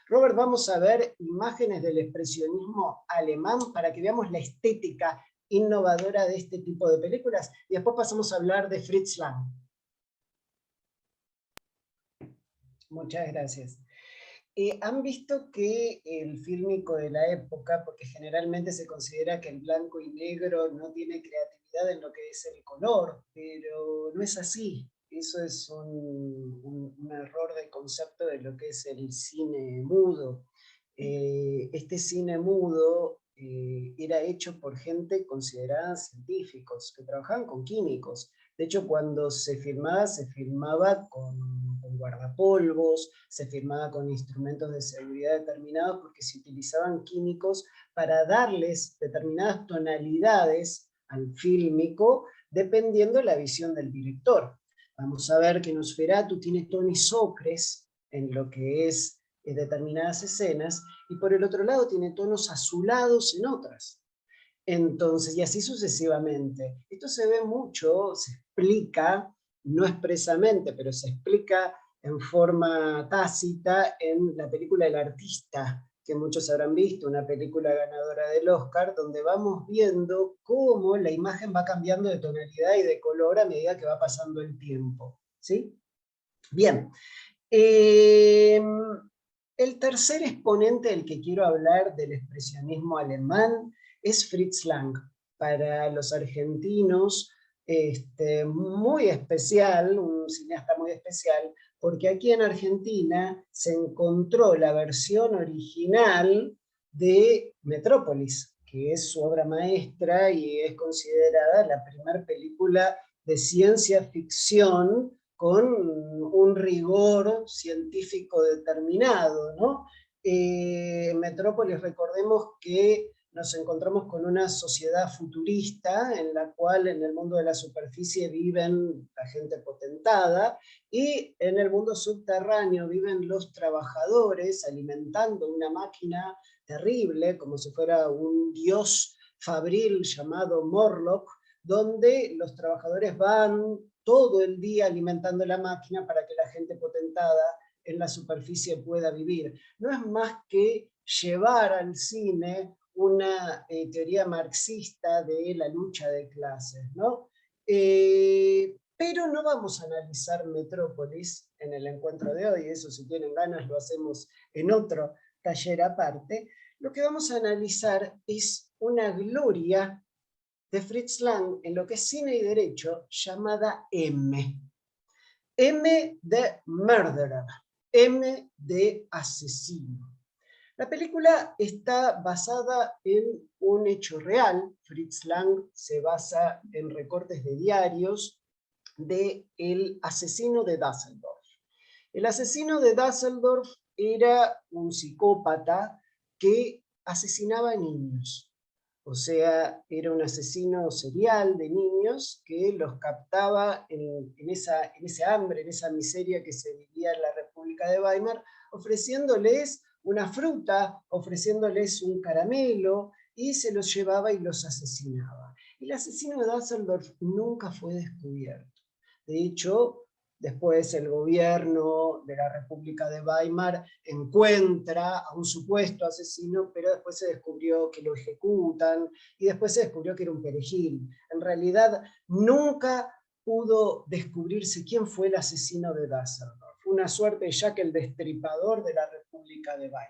S4: Robert, vamos a ver imágenes del expresionismo alemán para que veamos la estética innovadora de este tipo de películas y después pasamos a hablar de Fritz Lang. Muchas gracias. Han visto que el fílmico de la época, porque generalmente se considera que el blanco y negro no tiene creatividad en lo que es el color, pero no es así. Eso es un error de concepto de lo que es el cine mudo. Este cine mudo era hecho por gente considerada científicos, que trabajaban con químicos. De hecho, cuando se filmaba con guardapolvos, se filmaba con instrumentos de seguridad determinados porque se utilizaban químicos para darles determinadas tonalidades al fílmico dependiendo de la visión del director. Vamos a ver que Nosferatu tiene tonos ocres en lo que es determinadas escenas y por el otro lado tiene tonos azulados en otras. Entonces, y así sucesivamente. Esto se ve mucho, se explica, no expresamente, pero se explica en forma tácita en la película El Artista, que muchos habrán visto, una película ganadora del Oscar, donde vamos viendo cómo la imagen va cambiando de tonalidad y de color a medida que va pasando el tiempo. ¿Sí? Bien. El tercer exponente del que quiero hablar del expresionismo alemán es Fritz Lang. Para los argentinos, muy especial, un cineasta muy especial, porque aquí en Argentina se encontró la versión original de Metrópolis, que es su obra maestra y es considerada la primera película de ciencia ficción con un rigor científico determinado, ¿no? En Metrópolis recordemos que nos encontramos con una sociedad futurista en la cual en el mundo de la superficie viven la gente potentada y en el mundo subterráneo viven los trabajadores alimentando una máquina terrible, como si fuera un dios fabril llamado Morlock, donde los trabajadores van todo el día alimentando la máquina para que la gente potentada en la superficie pueda vivir. No es más que llevar al cine una teoría marxista de la lucha de clases, ¿no? Pero no vamos a analizar Metrópolis en el encuentro de hoy, eso si tienen ganas lo hacemos en otro taller aparte. Lo que vamos a analizar es una gloria de Fritz Lang en lo que es cine y derecho llamada M. M de Murderer, M de asesino. La película está basada en un hecho real. Fritz Lang se basa en recortes de diarios del asesino de Düsseldorf. El asesino de Düsseldorf era un psicópata que asesinaba niños. O sea, era un asesino serial de niños que los captaba en ese hambre, en esa miseria que se vivía en la República de Weimar, ofreciéndoles una fruta, ofreciéndoles un caramelo, y se los llevaba y los asesinaba. El asesino de Düsseldorf nunca fue descubierto. De hecho, después el gobierno de la República de Weimar encuentra a un supuesto asesino, pero después se descubrió que lo ejecutan, y después se descubrió que era un perejil. En realidad, nunca pudo descubrirse quién fue el asesino de Düsseldorf. Fue una suerte de Jack el Destripador de la República de Weimar.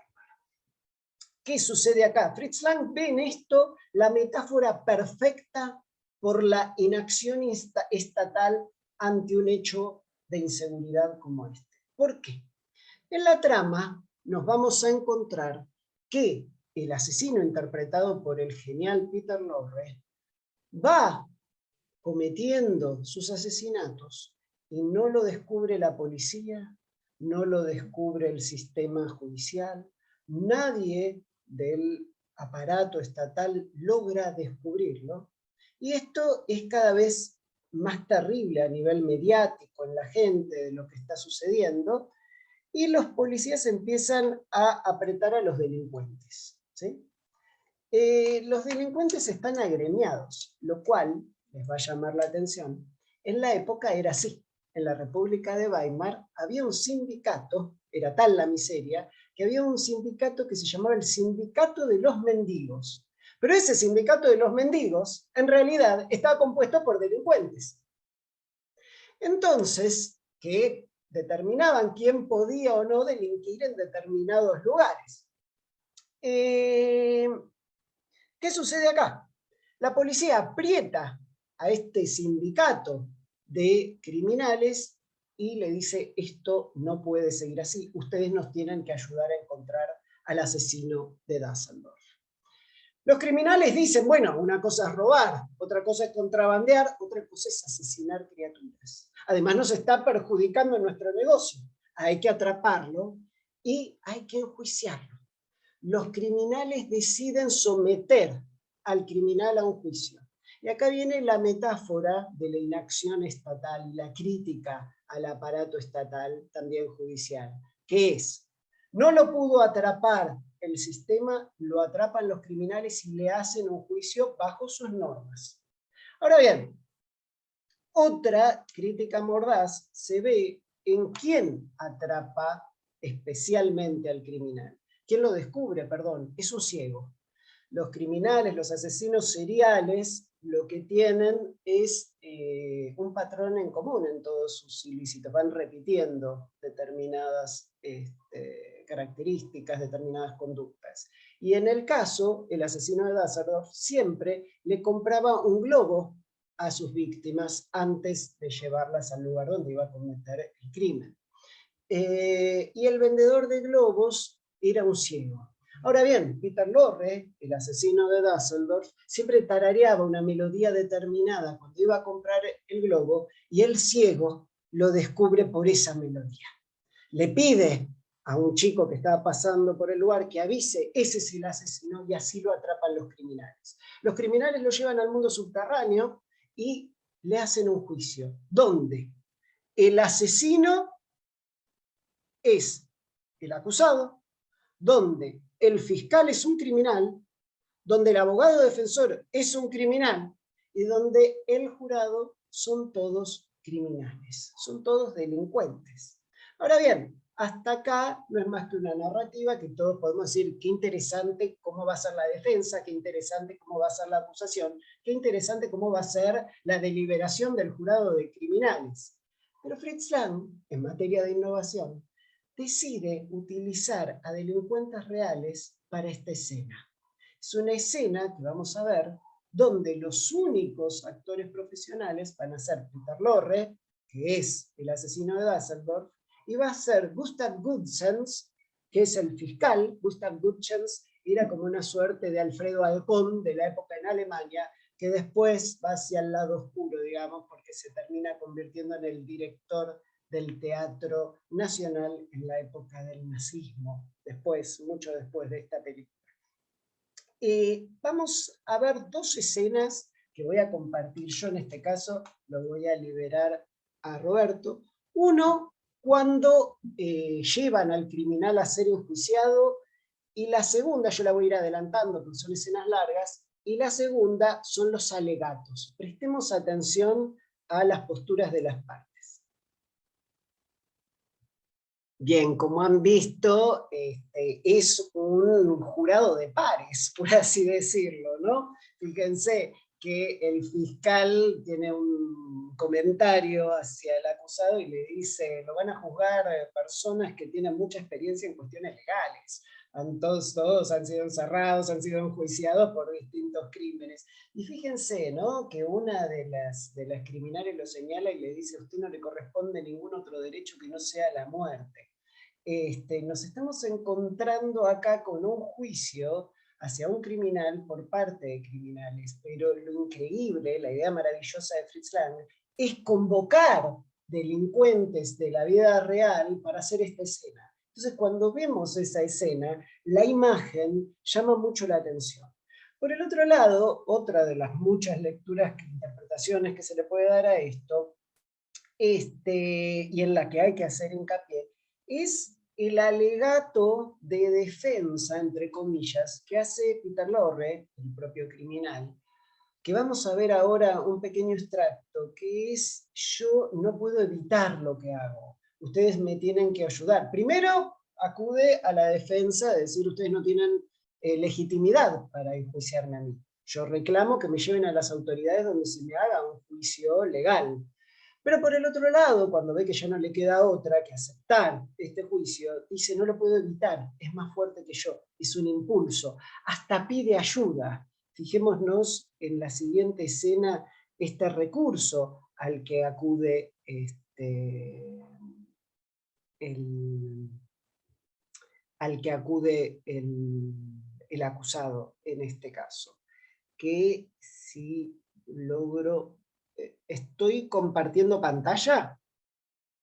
S4: ¿Qué sucede acá? Fritz Lang ve en esto la metáfora perfecta por la inacción estatal ante un hecho de inseguridad como este. ¿Por qué? En la trama nos vamos a encontrar que el asesino interpretado por el genial Peter Lorre va cometiendo sus asesinatos y no lo descubre la policía, no lo descubre el sistema judicial, nadie del aparato estatal logra descubrirlo, y esto es cada vez más terrible a nivel mediático en la gente de lo que está sucediendo, y los policías empiezan a apretar a los delincuentes, ¿sí? Los delincuentes están agremiados, lo cual les va a llamar la atención. En la época era así. En la República de Weimar había un sindicato, era tal la miseria, que había un sindicato que se llamaba el Sindicato de los Mendigos. Pero ese sindicato de los mendigos, en realidad, estaba compuesto por delincuentes. Entonces, que determinaban quién podía o no delinquir en determinados lugares. ¿Qué sucede acá? La policía aprieta a este sindicato de criminales y le dice: esto no puede seguir así, ustedes nos tienen que ayudar a encontrar al asesino de Düsseldorf. Los criminales dicen: bueno, una cosa es robar, otra cosa es contrabandear, otra cosa es asesinar criaturas. Además nos está perjudicando en nuestro negocio. Hay que atraparlo y hay que enjuiciarlo. Los criminales deciden someter al criminal a un juicio. Y acá viene la metáfora de la inacción estatal y la crítica al aparato estatal, también judicial, que es: no lo pudo atrapar el sistema, lo atrapan los criminales y le hacen un juicio bajo sus normas. Ahora bien, otra crítica mordaz se ve en quién atrapa especialmente al criminal. ¿Quién lo descubre? Perdón, es un ciego. Los criminales, los asesinos seriales, lo que tienen es un patrón en común en todos sus ilícitos. Van repitiendo determinadas características, determinadas conductas. Y en el caso, el asesino de Düsseldorf siempre le compraba un globo a sus víctimas antes de llevarlas al lugar donde iba a cometer el crimen. Y el vendedor de globos era un ciego. Ahora bien, Peter Lorre, el asesino de Düsseldorf, siempre tarareaba una melodía determinada cuando iba a comprar el globo, y el ciego lo descubre por esa melodía. Le pide a un chico que estaba pasando por el lugar que avise, ese es el asesino, y así lo atrapan los criminales. Los criminales lo llevan al mundo subterráneo y le hacen un juicio, donde el asesino es el acusado, donde el fiscal es un criminal, donde el abogado defensor es un criminal, y donde el jurado son todos criminales, son todos delincuentes. Ahora bien, hasta acá no es más que una narrativa que todos podemos decir, qué interesante cómo va a ser la defensa, qué interesante cómo va a ser la acusación, qué interesante cómo va a ser la deliberación del jurado de criminales. Pero Fritz Lang, en materia de innovación, decide utilizar a delincuentes reales para esta escena. Es una escena que vamos a ver donde los únicos actores profesionales van a ser Peter Lorre, que es el asesino de Düsseldorf, y va a ser Gustav Gudgens, que es el fiscal. Gustav Gudgens era como una suerte de Alfredo Alcón de la época en Alemania, que después va hacia el lado oscuro, digamos, porque se termina convirtiendo en el director del Teatro Nacional en la época del nazismo, después, mucho después de esta película. Vamos a ver dos escenas que voy a compartir yo, en este caso lo voy a liberar a Roberto. Uno, cuando llevan al criminal a ser enjuiciado, y la segunda, yo la voy a ir adelantando porque son escenas largas, y la segunda son los alegatos. Prestemos atención a las posturas de las partes. Bien, como han visto, es un jurado de pares, por así decirlo, ¿no? Fíjense que el fiscal tiene un comentario hacia el acusado y le dice, lo van a juzgar personas que tienen mucha experiencia en cuestiones legales. Todos han sido encerrados, han sido enjuiciados por distintos crímenes. Y fíjense, ¿no?, que una de las criminales lo señala y le dice, a usted no le corresponde ningún otro derecho que no sea la muerte. Nos estamos encontrando acá con un juicio hacia un criminal por parte de criminales, pero lo increíble, la idea maravillosa de Fritz Lang, es convocar delincuentes de la vida real para hacer esta escena. Entonces, cuando vemos esa escena, la imagen llama mucho la atención. Por el otro lado, otra de las muchas lecturas, interpretaciones que se le puede dar a esto, y en la que hay que hacer hincapié, es el alegato de defensa, entre comillas, que hace Peter Lorre, el propio criminal, que vamos a ver ahora un pequeño extracto, que es, yo no puedo evitar lo que hago, ustedes me tienen que ayudar. Primero acude a la defensa de decir, ustedes no tienen legitimidad para enjuiciarme a mí. Yo reclamo que me lleven a las autoridades donde se me haga un juicio legal. Pero por el otro lado, cuando ve que ya no le queda otra que aceptar este juicio, dice, no lo puedo evitar, es más fuerte que yo, es un impulso, hasta pide ayuda. Fijémonos en la siguiente escena, este recurso al que acude el acusado en este caso. Que si logro... ¿Estoy compartiendo pantalla?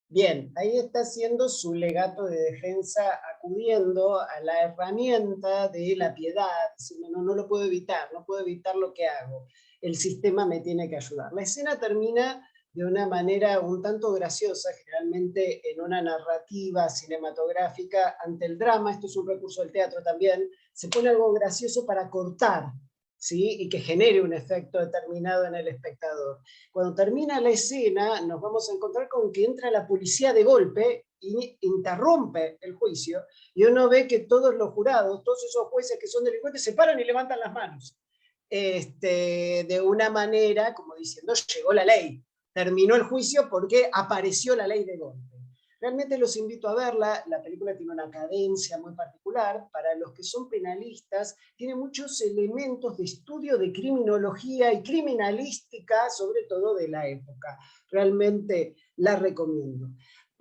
S4: Bien, ahí está haciendo su legato de defensa, acudiendo a la herramienta de la piedad, diciendo, no lo puedo evitar, no puedo evitar lo que hago, el sistema me tiene que ayudar. La escena termina de una manera un tanto graciosa, generalmente en una narrativa cinematográfica ante el drama, esto es un recurso del teatro también, se pone algo gracioso para cortar, ¿sí?, y que genere un efecto determinado en el espectador. Cuando termina la escena, nos vamos a encontrar con que entra la policía de golpe y interrumpe el juicio, y uno ve que todos los jurados, todos esos jueces que son delincuentes, se paran y levantan las manos. De una manera, como diciendo, llegó la ley, terminó el juicio porque apareció la ley de golpe. Realmente los invito a verla, la película tiene una cadencia muy particular, para los que son penalistas, tiene muchos elementos de estudio de criminología y criminalística, sobre todo de la época. Realmente la recomiendo.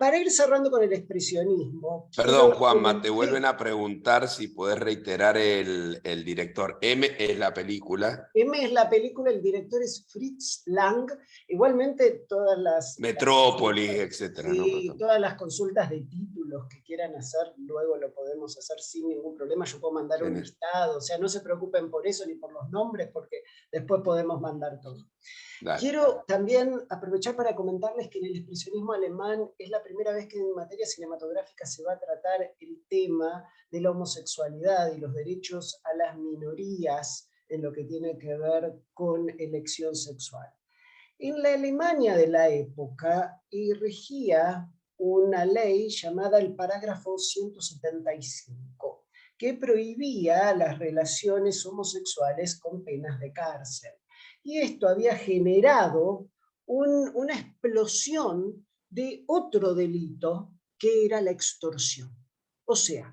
S4: para ir cerrando con el expresionismo...
S1: Perdón,
S4: quiero
S1: Juanma, te vuelven a preguntar si podés reiterar el director. M es la película.
S4: M es la película, el director es Fritz Lang. Igualmente todas las
S1: Metrópolis, etcétera, ¿no?
S4: sí, todas las consultas de títulos que quieran hacer, luego lo podemos hacer sin ningún problema. Yo puedo mandar un listado, o sea, no se preocupen por eso ni por los nombres, porque después podemos mandar todo.
S1: Dale.
S4: Quiero también aprovechar para comentarles que en el expresionismo alemán es la primera vez que en materia cinematográfica se va a tratar el tema de la homosexualidad y los derechos a las minorías en lo que tiene que ver con elección sexual. En la Alemania de la época regía una ley llamada el parágrafo 175, que prohibía las relaciones homosexuales con penas de cárcel. Y esto había generado una explosión de otro delito que era la extorsión. O sea,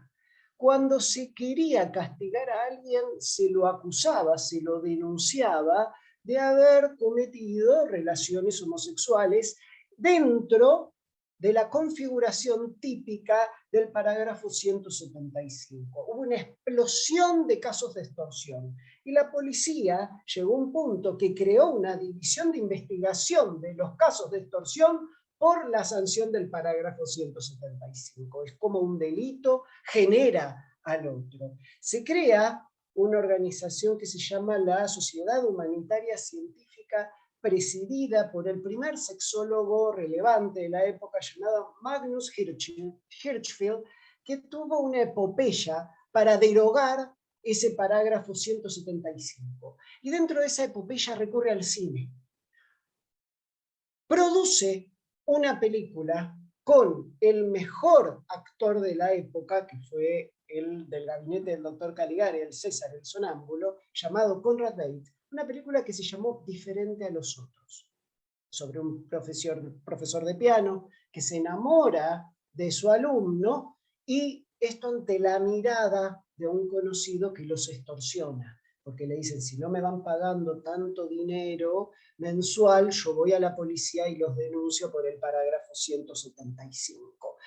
S4: cuando se quería castigar a alguien, se lo acusaba, se lo denunciaba de haber cometido relaciones homosexuales dentro de la configuración típica del parágrafo 175. Hubo una explosión de casos de extorsión y la policía llegó a un punto que creó una división de investigación de los casos de extorsión por la sanción del parágrafo 175. Es como un delito, genera al otro. Se crea una organización que se llama la Sociedad Humanitaria Científica, presidida por el primer sexólogo relevante de la época llamado Magnus Hirschfeld, que tuvo una epopeya para derogar ese parágrafo 175. Y dentro de esa epopeya recurre al cine. Produce una película con el mejor actor de la época, que fue el del gabinete del doctor Caligari, el César, el sonámbulo, llamado Conrad Veidt, una película que se llamó Diferente a los otros, sobre un profesor de piano que se enamora de su alumno, y esto ante la mirada de un conocido que los extorsiona, porque le dicen, si no me van pagando tanto dinero mensual, yo voy a la policía y los denuncio por el parágrafo 175.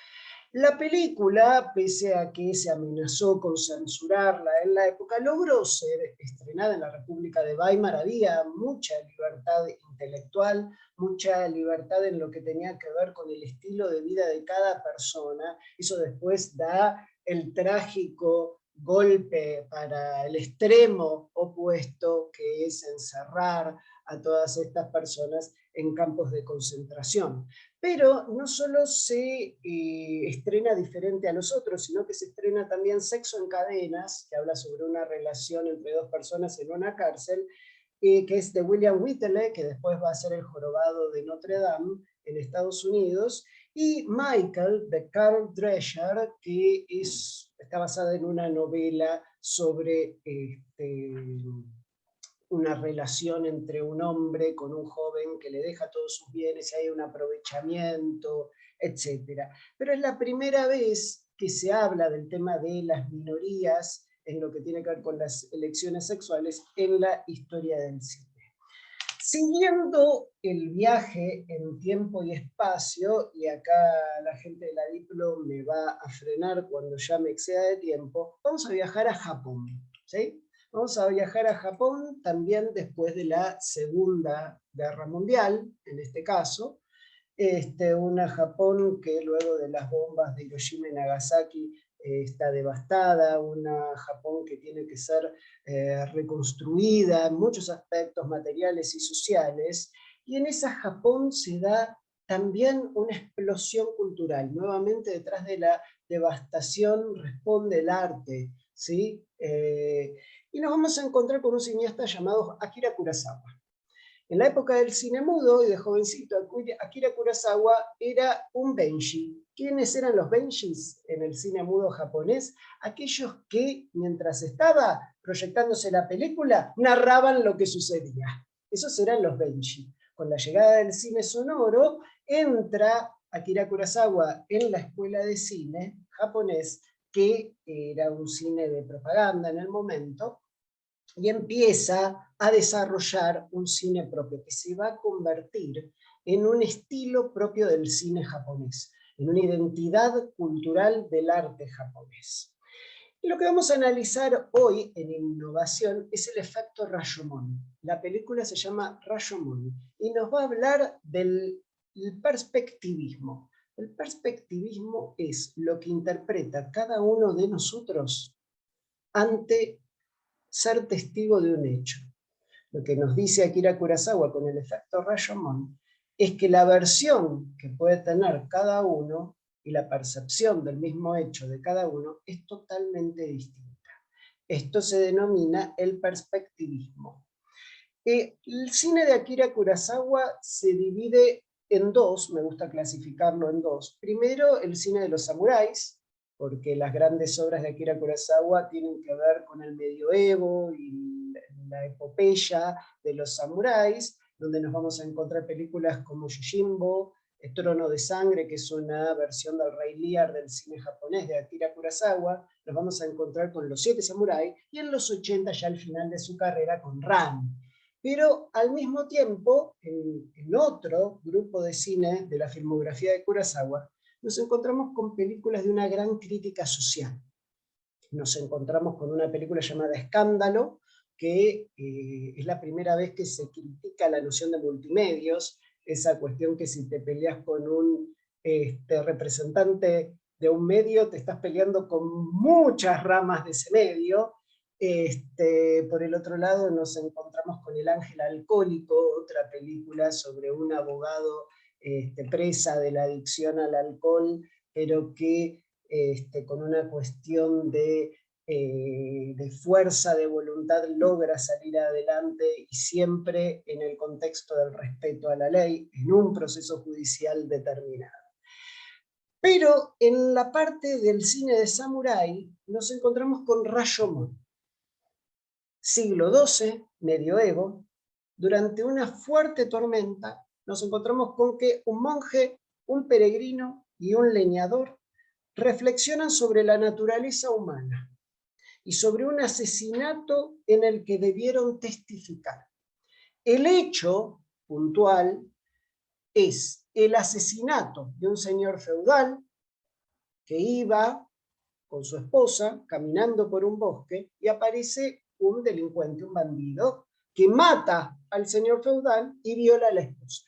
S4: La película, pese a que se amenazó con censurarla en la época, logró ser estrenada en la República de Weimar. Había mucha libertad intelectual, mucha libertad en lo que tenía que ver con el estilo de vida de cada persona. Eso después da el trágico golpe para el extremo opuesto, que es encerrar a todas estas personas en campos de concentración. Pero no solo se estrena Diferente a los otros, sino que se estrena también Sexo en cadenas, que habla sobre una relación entre dos personas en una cárcel, que es de William Whittle, que después va a ser el jorobado de Notre Dame en Estados Unidos, y Michael, de Carl Dreyer, que está basada en una novela sobre una relación entre un hombre con un joven que le deja todos sus bienes y hay un aprovechamiento, etc. Pero es la primera vez que se habla del tema de las minorías en lo que tiene que ver con las elecciones sexuales en la historia del cine. Siguiendo el viaje en tiempo y espacio, y acá la gente de la Diplo me va a frenar cuando ya me exceda de tiempo, vamos a viajar a Japón, ¿sí? Vamos a viajar a Japón también después de la Segunda Guerra Mundial, en este caso, una Japón que luego de las bombas de Hiroshima y Nagasaki está devastada, una Japón que tiene que ser reconstruida en muchos aspectos materiales y sociales, y en esa Japón se da también una explosión cultural. Nuevamente detrás de la devastación responde el arte, ¿sí? Y nos vamos a encontrar con un cineasta llamado Akira Kurosawa. En la época del cine mudo y de jovencito, Akira Kurosawa era un benshi. ¿Quiénes eran los benshis en el cine mudo japonés? Aquellos que, mientras estaba proyectándose la película, narraban lo que sucedía. Esos eran los benshi. Con la llegada del cine sonoro, entra Akira Kurosawa en la escuela de cine japonés, que era un cine de propaganda en el momento, y empieza a desarrollar un cine propio que se va a convertir en un estilo propio del cine japonés. en una identidad cultural del arte japonés. Y lo que vamos a analizar hoy en innovación es el efecto Rashomon. La película se llama Rashomon y nos va a hablar del perspectivismo. El perspectivismo es lo que interpreta cada uno de nosotros ante ser testigo de un hecho. Lo que nos dice Akira Kurosawa con el efecto Rashomon es que la versión que puede tener cada uno y la percepción del mismo hecho de cada uno es totalmente distinta. Esto se denomina el perspectivismo. El cine de Akira Kurosawa se divide en dos, me gusta clasificarlo en dos. Primero, el cine de los samuráis, porque las grandes obras de Akira Kurosawa tienen que ver con el medioevo y la epopeya de los samuráis, donde nos vamos a encontrar películas como Yojimbo, Trono de Sangre, que es una versión del Rey Lear del cine japonés de Akira Kurosawa. Nos vamos a encontrar con Los Siete Samuráis, y en los 80, ya al final de su carrera, con Ran. Pero al mismo tiempo, en otro grupo de cine de la filmografía de Kurosawa, nos encontramos con películas de una gran crítica social. Nos encontramos con una película llamada Escándalo, que es la primera vez que se critica la noción de multimedios, esa cuestión que si te peleas con un representante de un medio, te estás peleando con muchas ramas de ese medio. Por el otro lado nos encontramos con El Ángel Alcohólico, otra película sobre un abogado presa de la adicción al alcohol, pero que con una cuestión de fuerza de voluntad logra salir adelante, y siempre en el contexto del respeto a la ley, en un proceso judicial determinado. Pero en la parte del cine de samurái nos encontramos con Rashomon. Siglo XII, medioevo, durante una fuerte tormenta, nos encontramos con que un monje, un peregrino y un leñador reflexionan sobre la naturaleza humana y sobre un asesinato en el que debieron testificar. El hecho puntual es el asesinato de un señor feudal que iba con su esposa caminando por un bosque y aparece un delincuente, un bandido, que mata al señor feudal y viola a la esposa.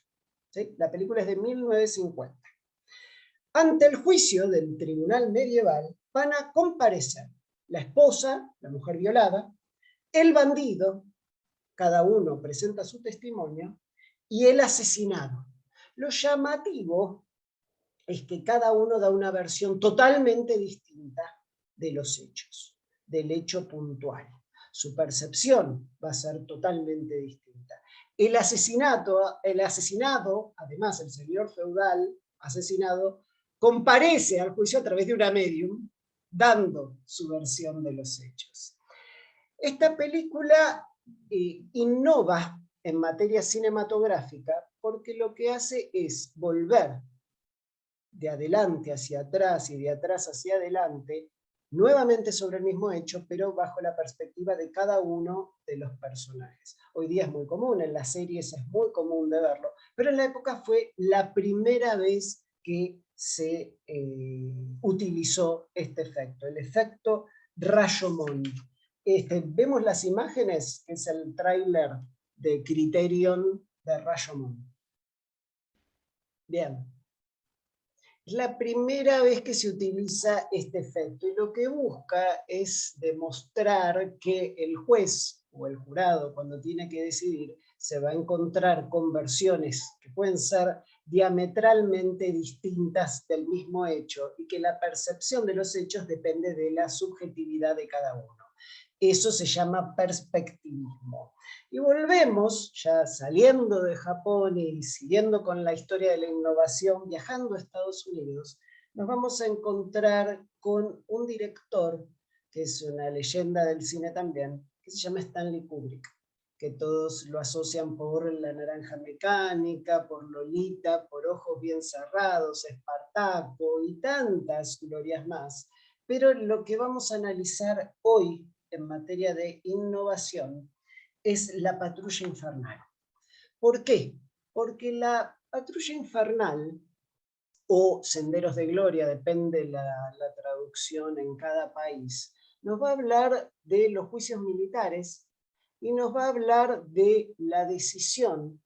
S4: ¿Sí? La película es de 1950. Ante el juicio del tribunal medieval van a comparecer la esposa, la mujer violada, el bandido, cada uno presenta su testimonio, y el asesinado. Lo llamativo es que cada uno da una versión totalmente distinta de los hechos, del hecho puntual. Su percepción va a ser totalmente distinta. El asesinado, además el señor feudal asesinado, comparece al juicio a través de una medium, dando su versión de los hechos. Esta película innova en materia cinematográfica porque lo que hace es volver de adelante hacia atrás y de atrás hacia adelante, nuevamente sobre el mismo hecho, pero bajo la perspectiva de cada uno de los personajes. Hoy día es muy común, en las series es muy común de verlo, pero en la época fue la primera vez que se utilizó este efecto, el efecto Rashomon. Vemos las imágenes, es el tráiler de Criterion de Rashomon. Bien. Es la primera vez que se utiliza este efecto, y lo que busca es demostrar que el juez o el jurado, cuando tiene que decidir, se va a encontrar con versiones que pueden ser diametralmente distintas del mismo hecho, y que la percepción de los hechos depende de la subjetividad de cada uno. Eso se llama perspectivismo. Y volvemos, ya saliendo de Japón y siguiendo con la historia de la innovación, viajando a Estados Unidos, nos vamos a encontrar con un director, que es una leyenda del cine también, que se llama Stanley Kubrick, que todos lo asocian por La Naranja Mecánica, por Lolita, por Ojos Bien Cerrados, Espartaco y tantas glorias más. Pero lo que vamos a analizar hoy en materia de innovación es La Patrulla Infernal. ¿Por qué? Porque La Patrulla Infernal o Senderos de Gloria, depende la traducción en cada país, nos va a hablar de los juicios militares y nos va a hablar de la decisión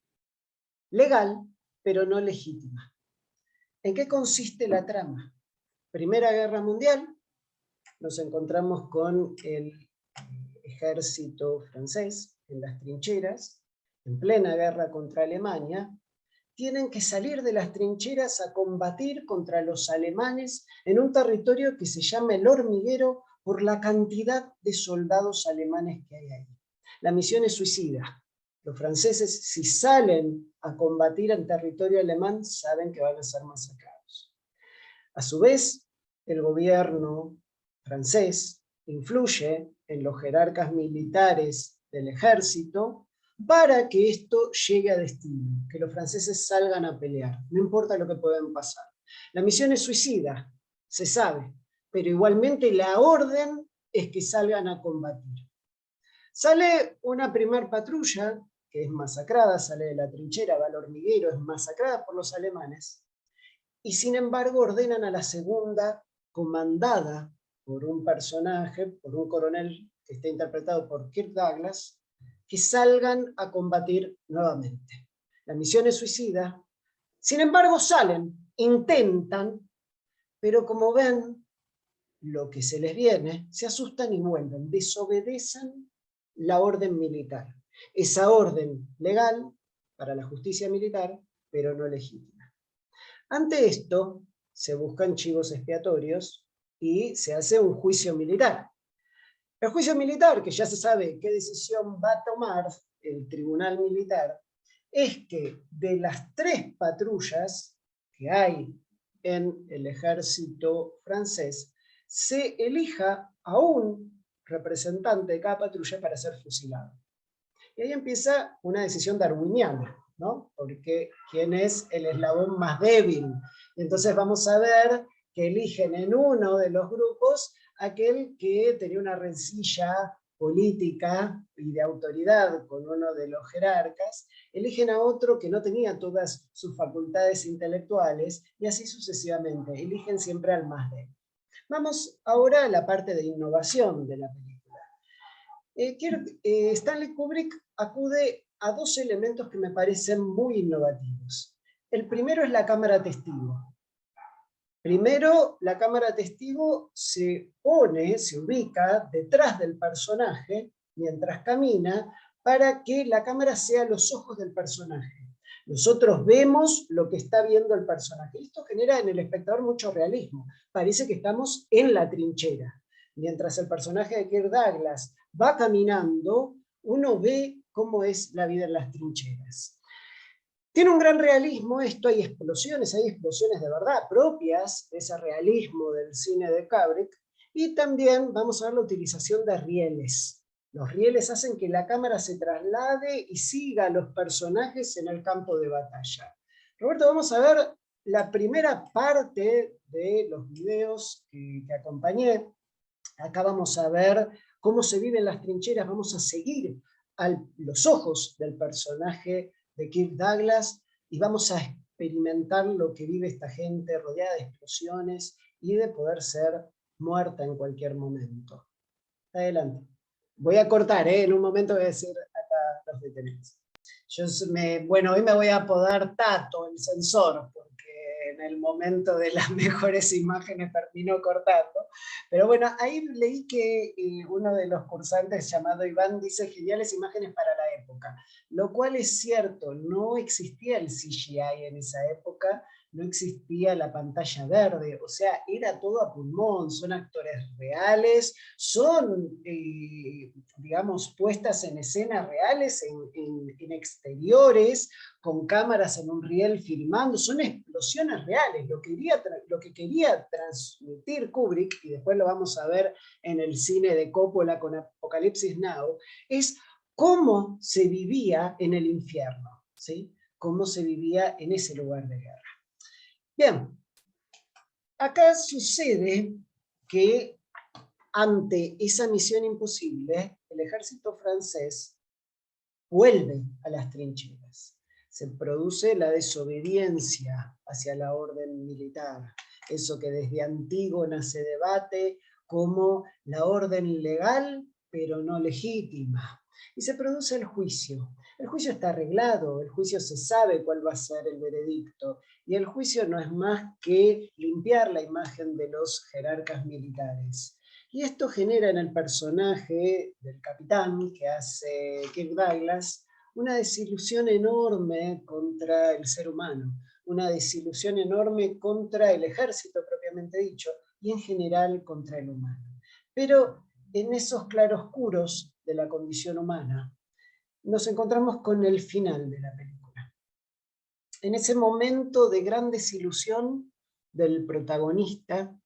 S4: legal, pero no legítima. ¿En qué consiste la trama? Primera Guerra Mundial, nos encontramos con el ejército francés en las trincheras, en plena guerra contra Alemania. Tienen que salir de las trincheras a combatir contra los alemanes en un territorio que se llama El Hormiguero por la cantidad de soldados alemanes que hay ahí. La misión es suicida. Los franceses, si salen a combatir en territorio alemán, saben que van a ser masacrados. A su vez, el gobierno francés influye en los jerarcas militares del ejército para que esto llegue a destino, que los franceses salgan a pelear, no importa lo que puedan pasar. La misión es suicida, se sabe, pero igualmente la orden es que salgan a combatir. Sale una primer patrulla, que es masacrada, sale de la trinchera, va al hormiguero, es masacrada por los alemanes, y sin embargo ordenan a la segunda, comandada por un personaje, por un coronel que está interpretado por Kirk Douglas, que salgan a combatir nuevamente. La misión es suicida, sin embargo salen, intentan, pero como ven lo que se les viene, se asustan y vuelven, desobedecen la orden militar. Esa orden legal para la justicia militar, pero no legítima. Ante esto, se buscan chivos expiatorios y se hace un juicio militar. El juicio militar, que ya se sabe qué decisión va a tomar el tribunal militar, es que de las 3 patrullas que hay en el ejército francés, se elija a un representante de cada patrulla para ser fusilado. Y ahí empieza una decisión darwiniana, ¿no? Porque ¿quién es el eslabón más débil? Entonces vamos a ver que eligen en uno de los grupos aquel que tenía una rencilla política y de autoridad con uno de los jerarcas, eligen a otro que no tenía todas sus facultades intelectuales, y así sucesivamente, eligen siempre al más débil. Vamos ahora a la parte de innovación de la película. Stanley Kubrick acude a 2 elementos que me parecen muy innovativos. El primero es la cámara testigo. Primero, la cámara testigo se ubica detrás del personaje mientras camina para que la cámara sea los ojos del personaje. Nosotros vemos lo que está viendo el personaje. Esto genera en el espectador mucho realismo. Parece que estamos en la trinchera. Mientras el personaje de Kirk Douglas va caminando, uno ve cómo es la vida en las trincheras. Tiene un gran realismo esto, hay explosiones de verdad propias de ese realismo del cine de Kubrick, y también vamos a ver la utilización de rieles. Los rieles hacen que la cámara se traslade y siga a los personajes en el campo de batalla. Roberto, vamos a ver la primera parte de los videos que acompañé. Acá vamos a ver cómo se vive en las trincheras, vamos a seguir los ojos del personaje de Kirk Douglas y vamos a experimentar lo que vive esta gente rodeada de explosiones y de poder ser muerta en cualquier momento. Adelante. Voy a cortar, en un momento voy a decir acá los detenemos. Bueno, hoy me voy a apodar Tato, el censor, porque en el momento de las mejores imágenes terminó cortando. Pero bueno, ahí leí que uno de los cursantes llamado Iván dice geniales imágenes para la época, lo cual es cierto, no existía el CGI en esa época, no existía la pantalla verde, o sea, era todo a pulmón, son actores reales, son, digamos, puestas en escenas reales, en exteriores, con cámaras en un riel filmando, son explosiones reales, lo que quería transmitir Kubrick, y después lo vamos a ver en el cine de Coppola con Apocalipsis Now, es cómo se vivía en el infierno, ¿sí? Cómo se vivía en ese lugar de guerra. Bien, acá sucede que ante esa misión imposible, el ejército francés vuelve a las trincheras. se produce la desobediencia hacia la orden militar. Eso que desde Antígona se debate como la orden legal, pero no legítima. Y se produce el juicio. El juicio está arreglado, el juicio se sabe cuál va a ser el veredicto, y el juicio no es más que limpiar la imagen de los jerarcas militares. Y esto genera en el personaje del capitán que hace Kirk Douglas una desilusión enorme contra el ser humano, una desilusión enorme contra el ejército propiamente dicho, y en general contra el humano. Pero en esos claroscuros de la condición humana, nos encontramos con el final de la película. En ese momento de gran desilusión del protagonista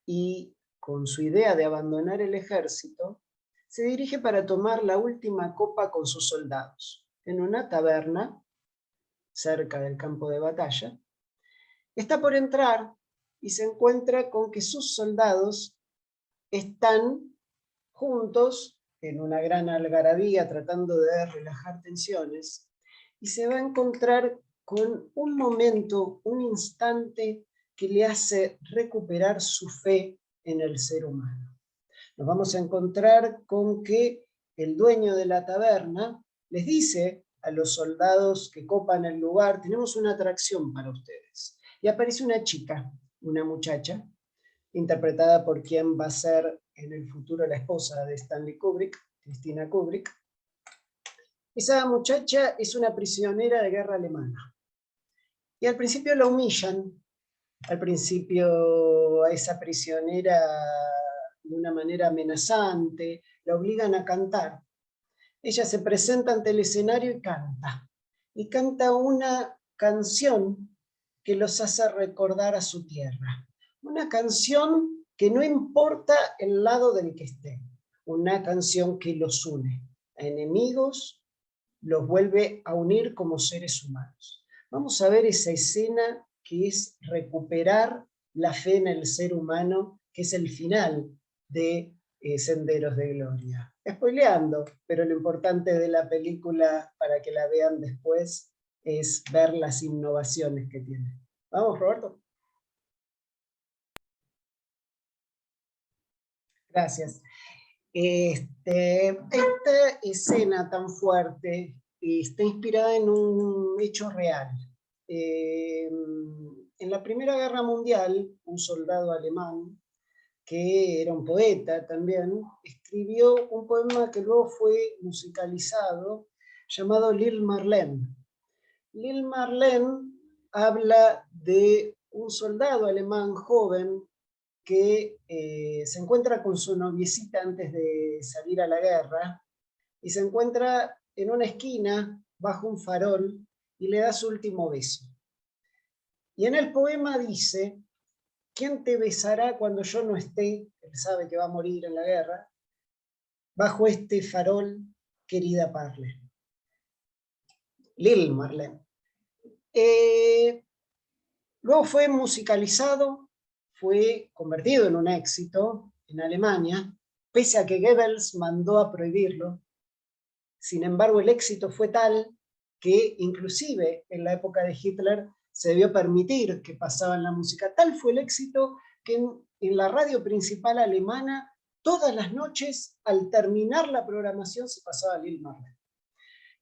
S4: y con su idea de abandonar el ejército, se dirige para tomar la última copa con sus soldados, en una taberna cerca del campo de batalla. Está por entrar y se encuentra con que sus soldados están juntos en una gran algarabía tratando de relajar tensiones, y se va a encontrar con un momento, un instante que le hace recuperar su fe en el ser humano. Nos vamos a encontrar con que el dueño de la taberna les dice a los soldados que copan el lugar: tenemos una atracción para ustedes. Y aparece una chica, una muchacha, interpretada por quien va a ser en el futuro la esposa de Stanley Kubrick, Christina Kubrick. Esa muchacha es una prisionera de guerra alemana. Y al principio la humillan, al principio a esa prisionera de una manera amenazante, la obligan a cantar. Ella se presenta ante el escenario y canta una canción que los hace recordar a su tierra. Una canción que no importa el lado del que esté, una canción que los une. A enemigos los vuelve a unir como seres humanos. Vamos a ver esa escena que es recuperar la fe en el ser humano, que es el final de Senderos de Gloria. Spoileando, pero lo importante de la película, para que la vean después, es ver las innovaciones que tiene. Vamos, Roberto. Gracias. Esta escena tan fuerte está inspirada en un hecho real. En la Primera Guerra Mundial, un soldado alemán, que era un poeta también, escribió un poema que luego fue musicalizado, llamado Lil Marlene. Lil Marlene habla de un soldado alemán joven que se encuentra con su noviecita antes de salir a la guerra, y se encuentra en una esquina bajo un farol y le da su último beso. Y en el poema dice: ¿quién te besará cuando yo no esté? Él sabe que va a morir en la guerra. Bajo este farol, querida Parle. Lil Marlene. Luego fue musicalizado, fue convertido en un éxito en Alemania, pese a que Goebbels mandó a prohibirlo. Sin embargo, el éxito fue tal que inclusive en la época de Hitler se debió permitir que pasaban la música. Tal fue el éxito que en la radio principal alemana, todas las noches, al terminar la programación, se pasaba Lil Marlene.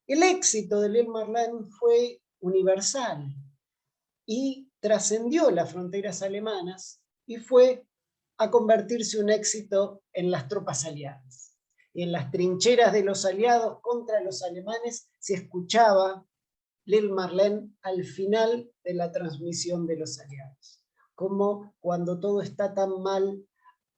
S4: El éxito de Lil Marlene fue universal y trascendió las fronteras alemanas y fue a convertirse un éxito en las tropas aliadas. Y en las trincheras de los aliados contra los alemanes se escuchaba Lil Marlene al final de la transmisión de los aliados. Como cuando todo está tan mal,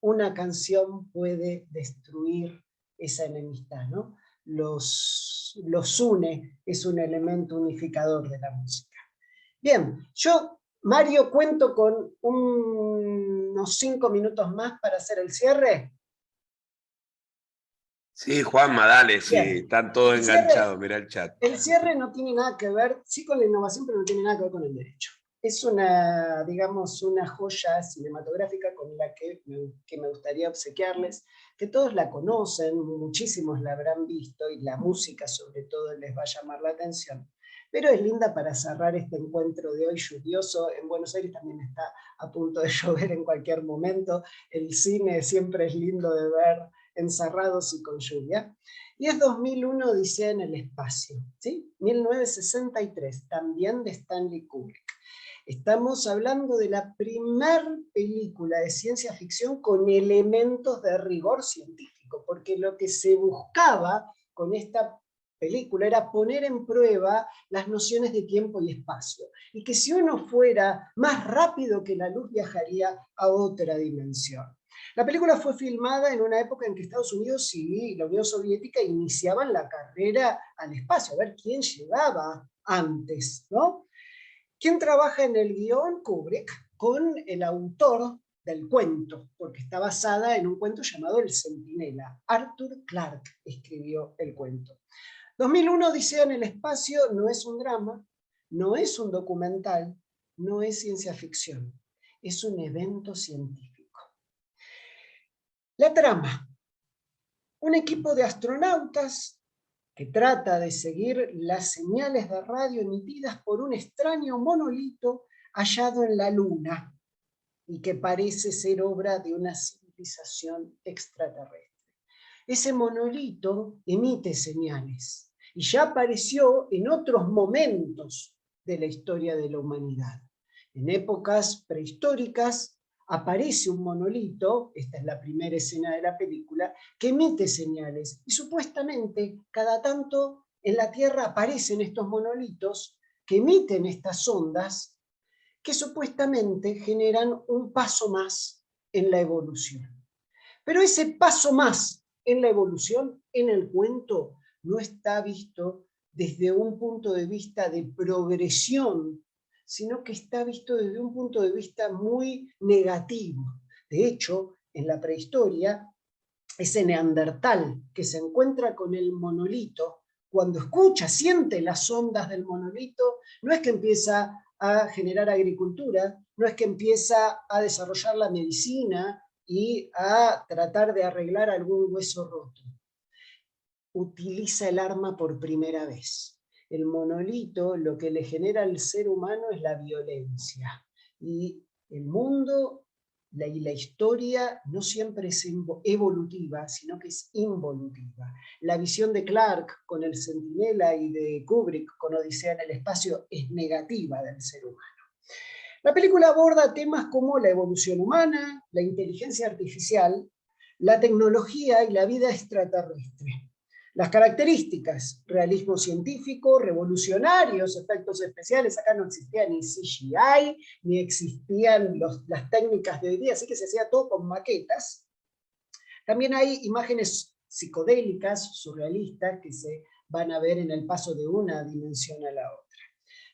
S4: una canción puede destruir esa enemistad, ¿no? Los une, es un elemento unificador de la música. Bien, yo, Mario, cuento con unos 5 minutos más para hacer el cierre.
S1: Sí, Juanma, dale, sí,
S4: Bien.
S1: están todos enganchados, mira el chat.
S4: El cierre no tiene nada que ver, sí con la innovación, pero no tiene nada que ver con el derecho. Es una, digamos, una joya cinematográfica con la que me gustaría obsequiarles, que todos la conocen, muchísimos la habrán visto, y la música sobre todo les va a llamar la atención. pero es linda para cerrar este encuentro de hoy lluvioso. En Buenos Aires también está a punto de llover en cualquier momento. El cine siempre es lindo de ver encerrados y con lluvia. Y es 2001 Odisea en el espacio, ¿sí? 1963, también de Stanley Kubrick. Estamos hablando de la primer película de ciencia ficción con elementos de rigor científico, porque lo que se buscaba con esta película era poner en prueba las nociones de tiempo y espacio, y que si uno fuera más rápido que la luz viajaría a otra dimensión. La película fue filmada en una época en que Estados Unidos y la Unión Soviética iniciaban la carrera al espacio, a ver quién llegaba antes, ¿no? ¿Quién trabaja en el guión? Kubrick, con el autor del cuento, porque está basada en un cuento llamado El Centinela. Arthur Clarke escribió el cuento. 2001 Odisea en el espacio no es un drama, no es un documental, no es ciencia ficción, es un evento científico. La trama. Un equipo de astronautas que trata de seguir las señales de radio emitidas por un extraño monolito hallado en la Luna y que parece ser obra de una civilización extraterrestre. Ese monolito emite señales y ya apareció en otros momentos de la historia de la humanidad. En épocas prehistóricas aparece un monolito, esta es la primera escena de la película, que emite señales y supuestamente cada tanto en la Tierra aparecen estos monolitos que emiten estas ondas que supuestamente generan un paso más en la evolución. Pero ese paso más en la evolución, en el cuento, no está visto desde un punto de vista de progresión, sino que está visto desde un punto de vista muy negativo. De hecho, en la prehistoria, ese neandertal que se encuentra con el monolito, cuando escucha, siente las ondas del monolito, no es que empieza a generar agricultura, no es que empieza a desarrollar la medicina y a tratar de arreglar algún hueso roto. Utiliza el arma por primera vez. El monolito lo que le genera al ser humano es la violencia. Y el mundo y la historia no siempre es evolutiva, sino que es involutiva. La visión de Clarke con el Centinela y de Kubrick con Odisea en el espacio es negativa del ser humano. La película aborda temas como la evolución humana, la inteligencia artificial, la tecnología y la vida extraterrestre. Las características: realismo científico, revolucionarios efectos especiales. Acá no existía ni CGI, ni existían las técnicas de hoy día, así que se hacía todo con maquetas. También hay imágenes psicodélicas, surrealistas, que se van a ver en el paso de una dimensión a la otra.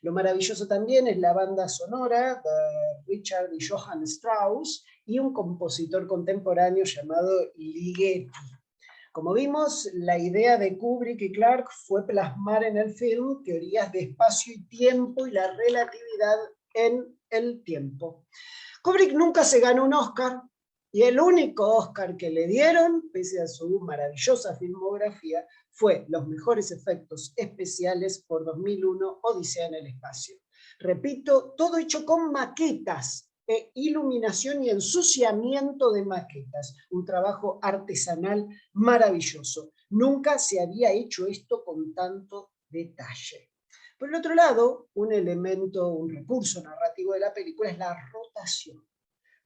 S4: Lo maravilloso también es la banda sonora de Richard y Johann Strauss y un compositor contemporáneo llamado Ligeti. Como vimos, la idea de Kubrick y Clarke fue plasmar en el film teorías de espacio y tiempo y la relatividad en el tiempo. Kubrick nunca se ganó un Oscar, y el único Oscar que le dieron, pese a su maravillosa filmografía, fue los mejores efectos especiales por 2001, Odisea en el espacio. Repito, todo hecho con maquetas, iluminación y ensuciamiento de maquetas, un trabajo artesanal maravilloso. Nunca se había hecho esto con tanto detalle. Por el otro lado, un elemento, un recurso narrativo de la película es la rotación.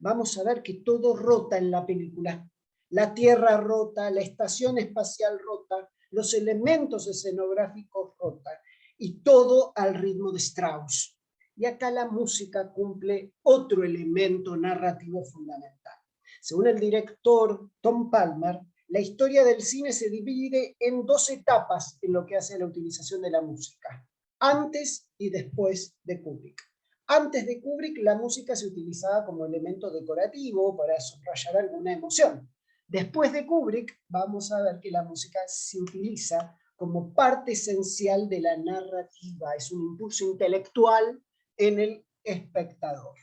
S4: Vamos a ver que todo rota en la película. La Tierra rota, la estación espacial rota, los elementos escenográficos rotan, y todo al ritmo de Strauss. Y acá la música cumple otro elemento narrativo fundamental. Según el director Tom Palmer, la historia del cine se divide en dos etapas en lo que hace a la utilización de la música: antes y después de Kubrick. Antes de Kubrick, la música se utilizaba como elemento decorativo para subrayar alguna emoción. Después de Kubrick, vamos a ver que la música se utiliza como parte esencial de la narrativa, es un impulso intelectual en el espectador.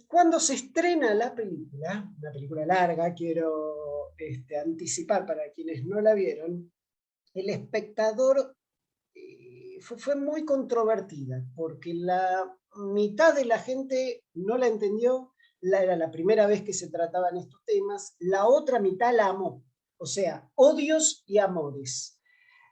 S4: Cuando se estrena la película, una película larga, quiero anticipar para quienes no la vieron, el espectador fue muy controvertida, porque la mitad de la gente no la entendió, era la primera vez que se trataban estos temas, la otra mitad la amó, o sea, odios y amores.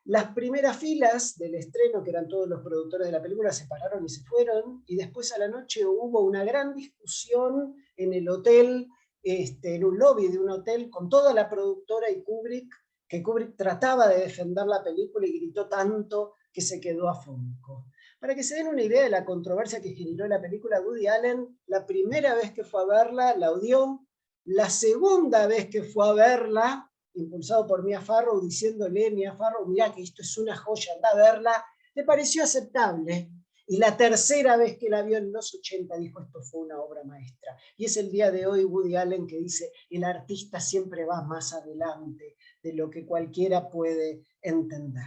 S4: Las primeras filas del estreno, que eran todos los productores de la película, se pararon y se fueron, y después a la noche hubo una gran discusión en el hotel, en un lobby de un hotel, con toda la productora y Kubrick, que Kubrick trataba de defender la película y gritó tanto que se quedó afónico. Para que se den una idea de la controversia que generó la película, Woody Allen, la primera vez que fue a verla, la odió. La segunda vez que fue a verla, impulsado por Mia Farrow, diciéndole: Mia Farrow, mirá que esto es una joya, anda a verla, le pareció aceptable. Y la tercera vez que la vio en los 80 dijo: esto fue una obra maestra. Y es el día de hoy Woody Allen que dice: el artista siempre va más adelante de lo que cualquiera puede entender.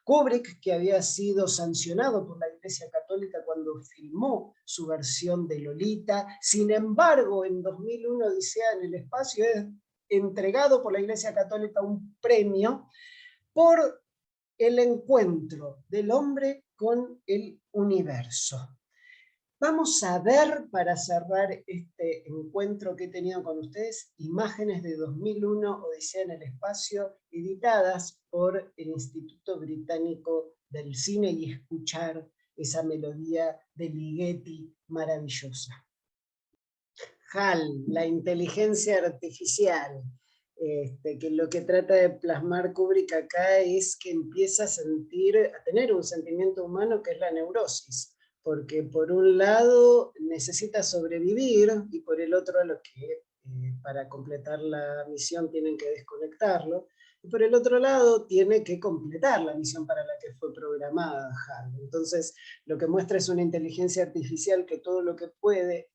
S4: Kubrick, que había sido sancionado por la Iglesia Católica cuando filmó su versión de Lolita, sin embargo, en 2001 Odisea en el espacio es entregado por la Iglesia Católica un premio por el encuentro del hombre con el universo. Vamos a ver, para cerrar este encuentro que he tenido con ustedes, imágenes de 2001, Odisea en el espacio, editadas por el Instituto Británico del Cine, y escuchar esa melodía de Ligeti maravillosa. HAL, la inteligencia artificial, que lo que trata de plasmar Kubrick acá es que empieza a tener un sentimiento humano que es la neurosis, porque por un lado necesita sobrevivir y por el otro lo que para completar la misión tienen que desconectarlo, y por el otro lado tiene que completar la misión para la que fue programada HAL. Entonces lo que muestra es una inteligencia artificial que todo lo puede,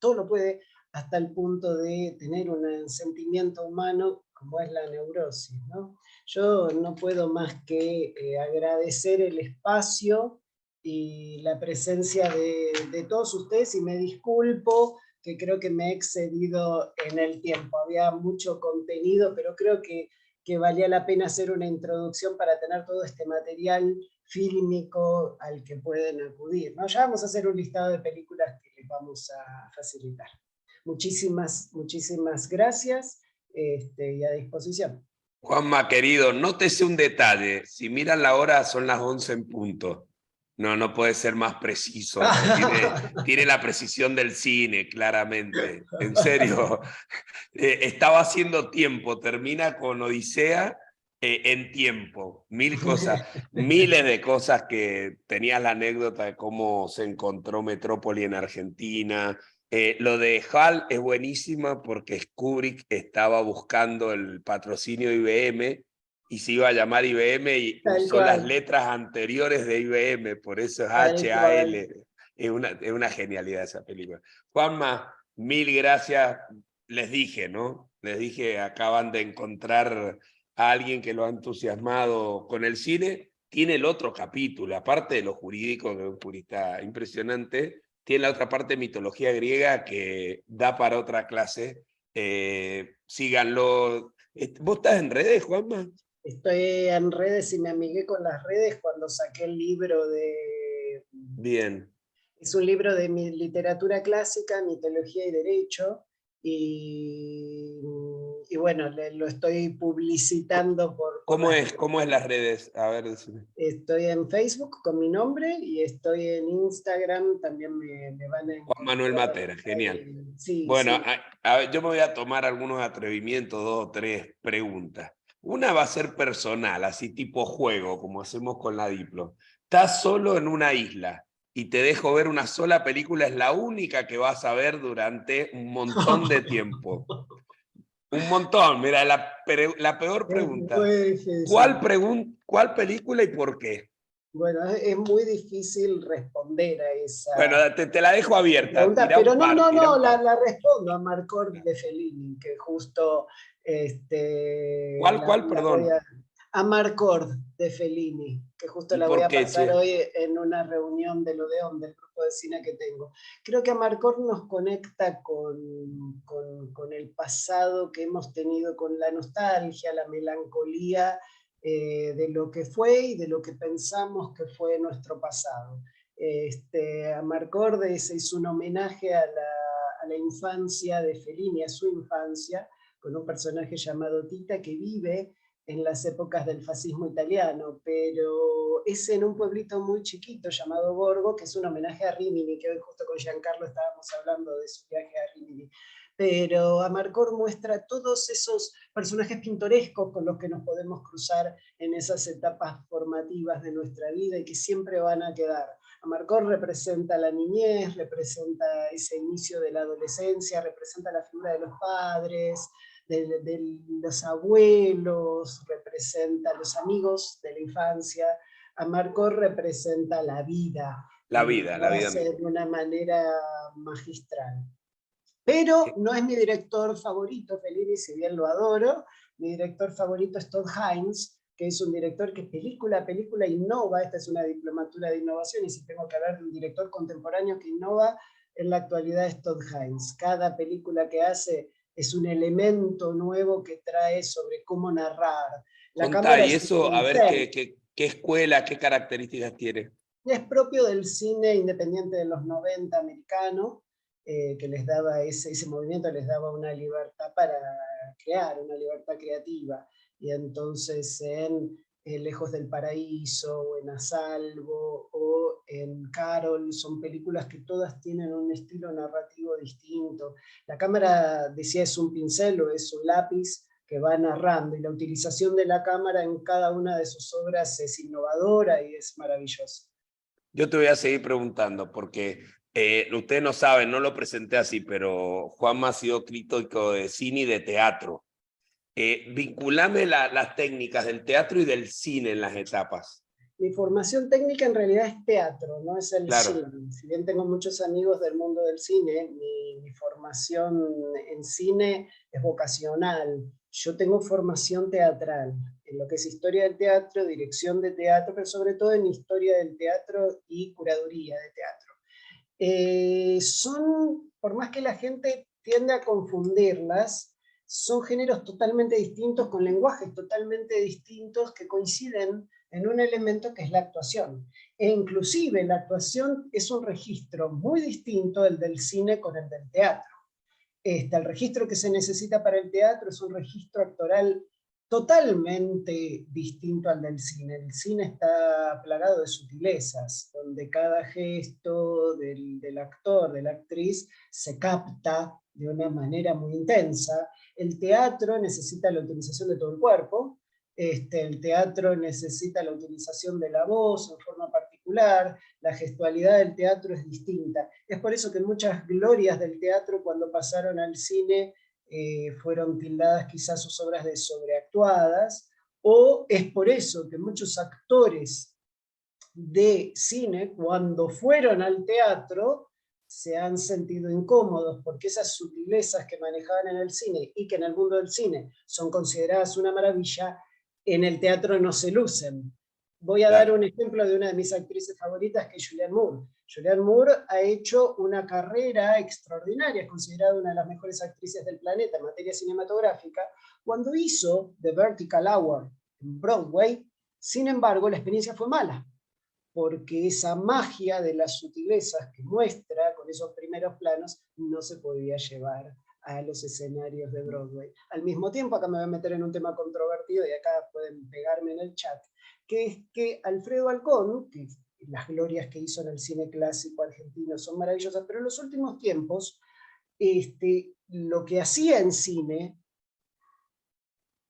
S4: hasta el punto de tener un sentimiento humano como es la neurosis, ¿no? Yo no puedo más que agradecer el espacio y la presencia de todos ustedes, y me disculpo que creo que me he excedido en el tiempo. Había mucho contenido, pero creo que valía la pena hacer una introducción para tener todo este material fílmico al que pueden acudir, ¿no? Ya vamos a hacer un listado de películas que les vamos a facilitar. Muchísimas gracias, y a disposición.
S1: Juanma, querido, nótese un detalle. Si miran la hora, son las 11 en punto. No puede ser más preciso. Tiene la precisión del cine, claramente. En serio, estaba haciendo tiempo. Termina con Odisea en tiempo. Miles de cosas que tenías la anécdota de cómo se encontró Metrópoli en Argentina. Lo de HAL es buenísima porque Kubrick estaba buscando el patrocinio de IBM y se iba a llamar IBM y
S4: Tal
S1: usó
S4: cual.
S1: las letras anteriores de IBM, por eso es
S4: Tal
S1: HAL. Es una genialidad esa película. Juanma, mil gracias. Les dije, ¿no? Les dije, acaban de encontrar a alguien que lo ha entusiasmado con el cine. Tiene el otro capítulo, aparte de lo jurídico, que es un jurista impresionante, tiene la otra parte de mitología griega que da para otra clase. Síganlo. ¿Vos estás en redes, Juanma?
S4: Estoy en redes y me amigué con las redes cuando saqué el libro de...
S1: Bien.
S4: Es un libro de mi literatura clásica, mitología y derecho, y bueno, lo estoy publicitando por
S1: ¿Cómo es las redes? A ver, decime.
S4: Estoy en Facebook con mi nombre y estoy en Instagram, también me van a encontrar.
S1: Juan Manuel Matera, genial.
S4: Sí,
S1: Bueno,
S4: sí.
S1: a ver, yo me voy a tomar algunos atrevimientos, 2 o 3 preguntas. Una va a ser personal, así tipo juego, como hacemos con la Diplo. Estás solo en una isla y te dejo ver una sola película, es la única que vas a ver durante un montón de tiempo. Un montón, mira, la peor pregunta. ¿Cuál película y por qué?
S4: Bueno, es muy difícil responder a esa
S1: Bueno, te la dejo abierta.
S4: pregunta,
S1: Tirá
S4: pero
S1: un par,
S4: la respondo a Marcor de Fellini, que justo
S1: ¿Cuál, perdón?
S4: a Marcor de Fellini, que justo
S1: ¿Y
S4: la voy
S1: por
S4: a
S1: qué,
S4: pasar
S1: che?
S4: hoy en una reunión del Odeón, del grupo de cine que tengo. Creo que a Marcor nos conecta con el pasado que hemos tenido, con la nostalgia, la melancolía de lo que fue y de lo que pensamos que fue nuestro pasado. Amarcord es un homenaje a la infancia de Fellini, a su infancia, con un personaje llamado Tita que vive en las épocas del fascismo italiano, pero es en un pueblito muy chiquito llamado Borgo, que es un homenaje a Rimini, que hoy justo con Giancarlo estábamos hablando de su viaje a Rimini. Pero Amarcord muestra todos esos personajes pintorescos con los que nos podemos cruzar en esas etapas formativas de nuestra vida y que siempre van a quedar. Amarcord representa la niñez, representa ese inicio de la adolescencia, representa la figura de los padres, de los abuelos, representa los amigos de la infancia. Amarcord representa la vida.
S1: La vida
S4: misma. De una manera magistral. Pero no es mi director favorito, Fellini, si bien lo adoro. Mi director favorito es Todd Haynes, que es un director que película a película innova. Esta es una diplomatura de innovación, y si tengo que hablar de un director contemporáneo que innova, en la actualidad es Todd Haynes. Cada película que hace es un elemento nuevo que trae sobre cómo narrar.
S1: Contá, y eso, a ver qué escuela, qué características tiene.
S4: Es propio del cine independiente de los 90 americano, que les daba ese movimiento, les daba una libertad para crear, una libertad creativa. Y entonces en Lejos del Paraíso, o en A Salvo, o en Carol, son películas que todas tienen un estilo narrativo distinto. La cámara, decía, es un pincel o es un lápiz que va narrando, y la utilización de la cámara en cada una de sus obras es innovadora y es maravillosa.
S1: Yo te voy a seguir preguntando, porque ustedes no saben, no lo presenté así, pero Juanma ha sido crítico de cine y de teatro. Vinculame las técnicas del teatro y del cine en las etapas.
S4: Mi formación técnica en realidad es teatro, no es el cine. Si bien tengo muchos amigos del mundo del cine, mi formación en cine es vocacional. Yo tengo formación teatral, en lo que es historia del teatro, dirección de teatro, pero sobre todo en historia del teatro y curaduría de teatro. Por más que la gente tiende a confundirlas, son géneros totalmente distintos, con lenguajes totalmente distintos, que coinciden en un elemento que es la actuación. E inclusive la actuación es un registro muy distinto el del cine con el del teatro. El registro que se necesita para el teatro es un registro actoral totalmente distinto al del cine. El cine está plagado de sutilezas, donde cada gesto del actor, de la actriz, se capta de una manera muy intensa. El teatro necesita la utilización de todo el cuerpo. El teatro necesita la utilización de la voz en forma particular. La gestualidad del teatro es distinta. Es por eso que muchas glorias del teatro, cuando pasaron al cine, fueron tildadas quizás sus obras de sobreactuadas, o es por eso que muchos actores de cine, cuando fueron al teatro, se han sentido incómodos, porque esas sutilezas que manejaban en el cine y que en el mundo del cine son consideradas una maravilla, en el teatro no se lucen. Voy a dar un ejemplo de una de mis actrices favoritas, que es Julianne Moore. Julianne Moore ha hecho una carrera extraordinaria, es considerada una de las mejores actrices del planeta en materia cinematográfica, cuando hizo The Vertical Hour en Broadway. Sin embargo, la experiencia fue mala, porque esa magia de las sutilezas que muestra con esos primeros planos no se podía llevar a los escenarios de Broadway. Al mismo tiempo, acá me voy a meter en un tema controvertido, y acá pueden pegarme en el chat, que es que Alfredo Alcón, que las glorias que hizo en el cine clásico argentino son maravillosas, pero en los últimos tiempos, lo que hacía en cine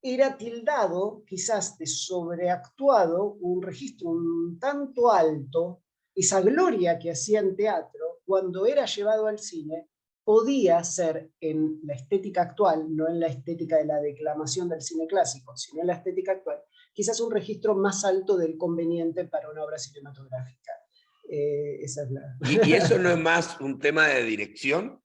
S4: era tildado quizás de sobreactuado, un registro un tanto alto. Esa gloria que hacía en teatro, cuando era llevado al cine, podía ser en la estética actual, no en la estética de la declamación del cine clásico, sino en la estética actual, quizás un registro más alto del conveniente para una obra cinematográfica. Esa es la...
S1: ¿Y eso no es más un tema de dirección,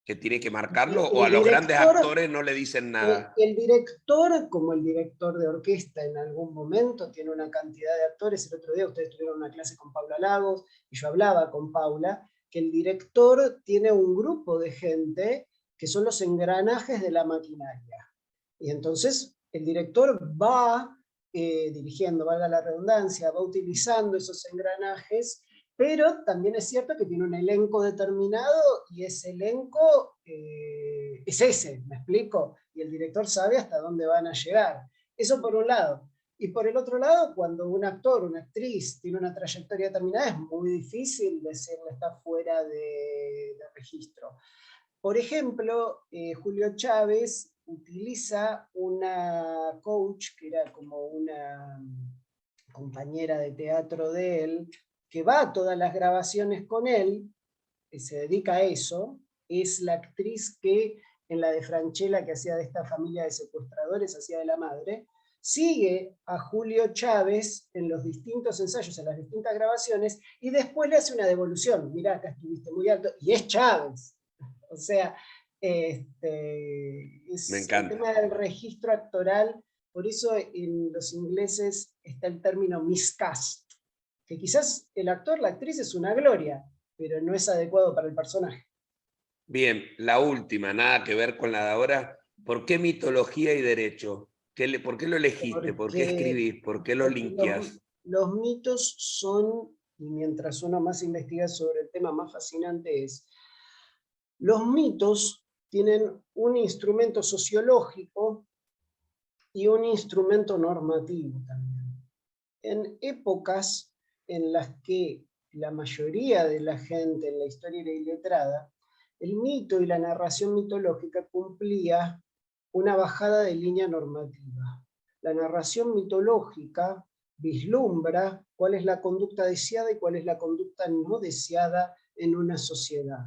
S1: que tiene que marcarlo, o a los grandes actores no le dicen nada?
S4: El director, como el director de orquesta en algún momento, tiene una cantidad de actores. El otro día ustedes tuvieron una clase con Paula Lagos, y yo hablaba con Paula, que el director tiene un grupo de gente que son los engranajes de la maquinaria. Y entonces el director va dirigiendo, valga la redundancia, va utilizando esos engranajes, pero también es cierto que tiene un elenco determinado y ese elenco es ese, ¿me explico? Y el director sabe hasta dónde van a llegar. Eso por un lado. Y por el otro lado, cuando un actor, una actriz tiene una trayectoria determinada, es muy difícil decirle está fuera de registro. Por ejemplo, Julio Chávez utiliza una coach, que era como una compañera de teatro de él, que va a todas las grabaciones con él, que se dedica a eso, es la actriz que en la de Franchella, que hacía de esta familia de secuestradores, hacía de la madre, sigue a Julio Chávez en los distintos ensayos, en las distintas grabaciones, y después le hace una devolución. Mirá, acá estuviste muy alto, y es Chávez. O sea, es
S1: Me encanta.
S4: el tema del registro actoral, por eso en los ingleses está el término miscast, que quizás el actor, la actriz es una gloria, pero no es adecuado para el personaje.
S1: Bien, la última, nada que ver con la de ahora. ¿Por qué mitología y derecho? ¿Por qué lo elegiste? ¿Por qué escribís? ¿Por qué lo linkeás?
S4: Los mitos son, y mientras uno más investiga sobre el tema, más fascinante es, los mitos tienen un instrumento sociológico y un instrumento normativo también. En épocas en las que la mayoría de la gente en la historia era iletrada, el mito y la narración mitológica cumplía una bajada de línea normativa. La narración mitológica vislumbra cuál es la conducta deseada y cuál es la conducta no deseada en una sociedad.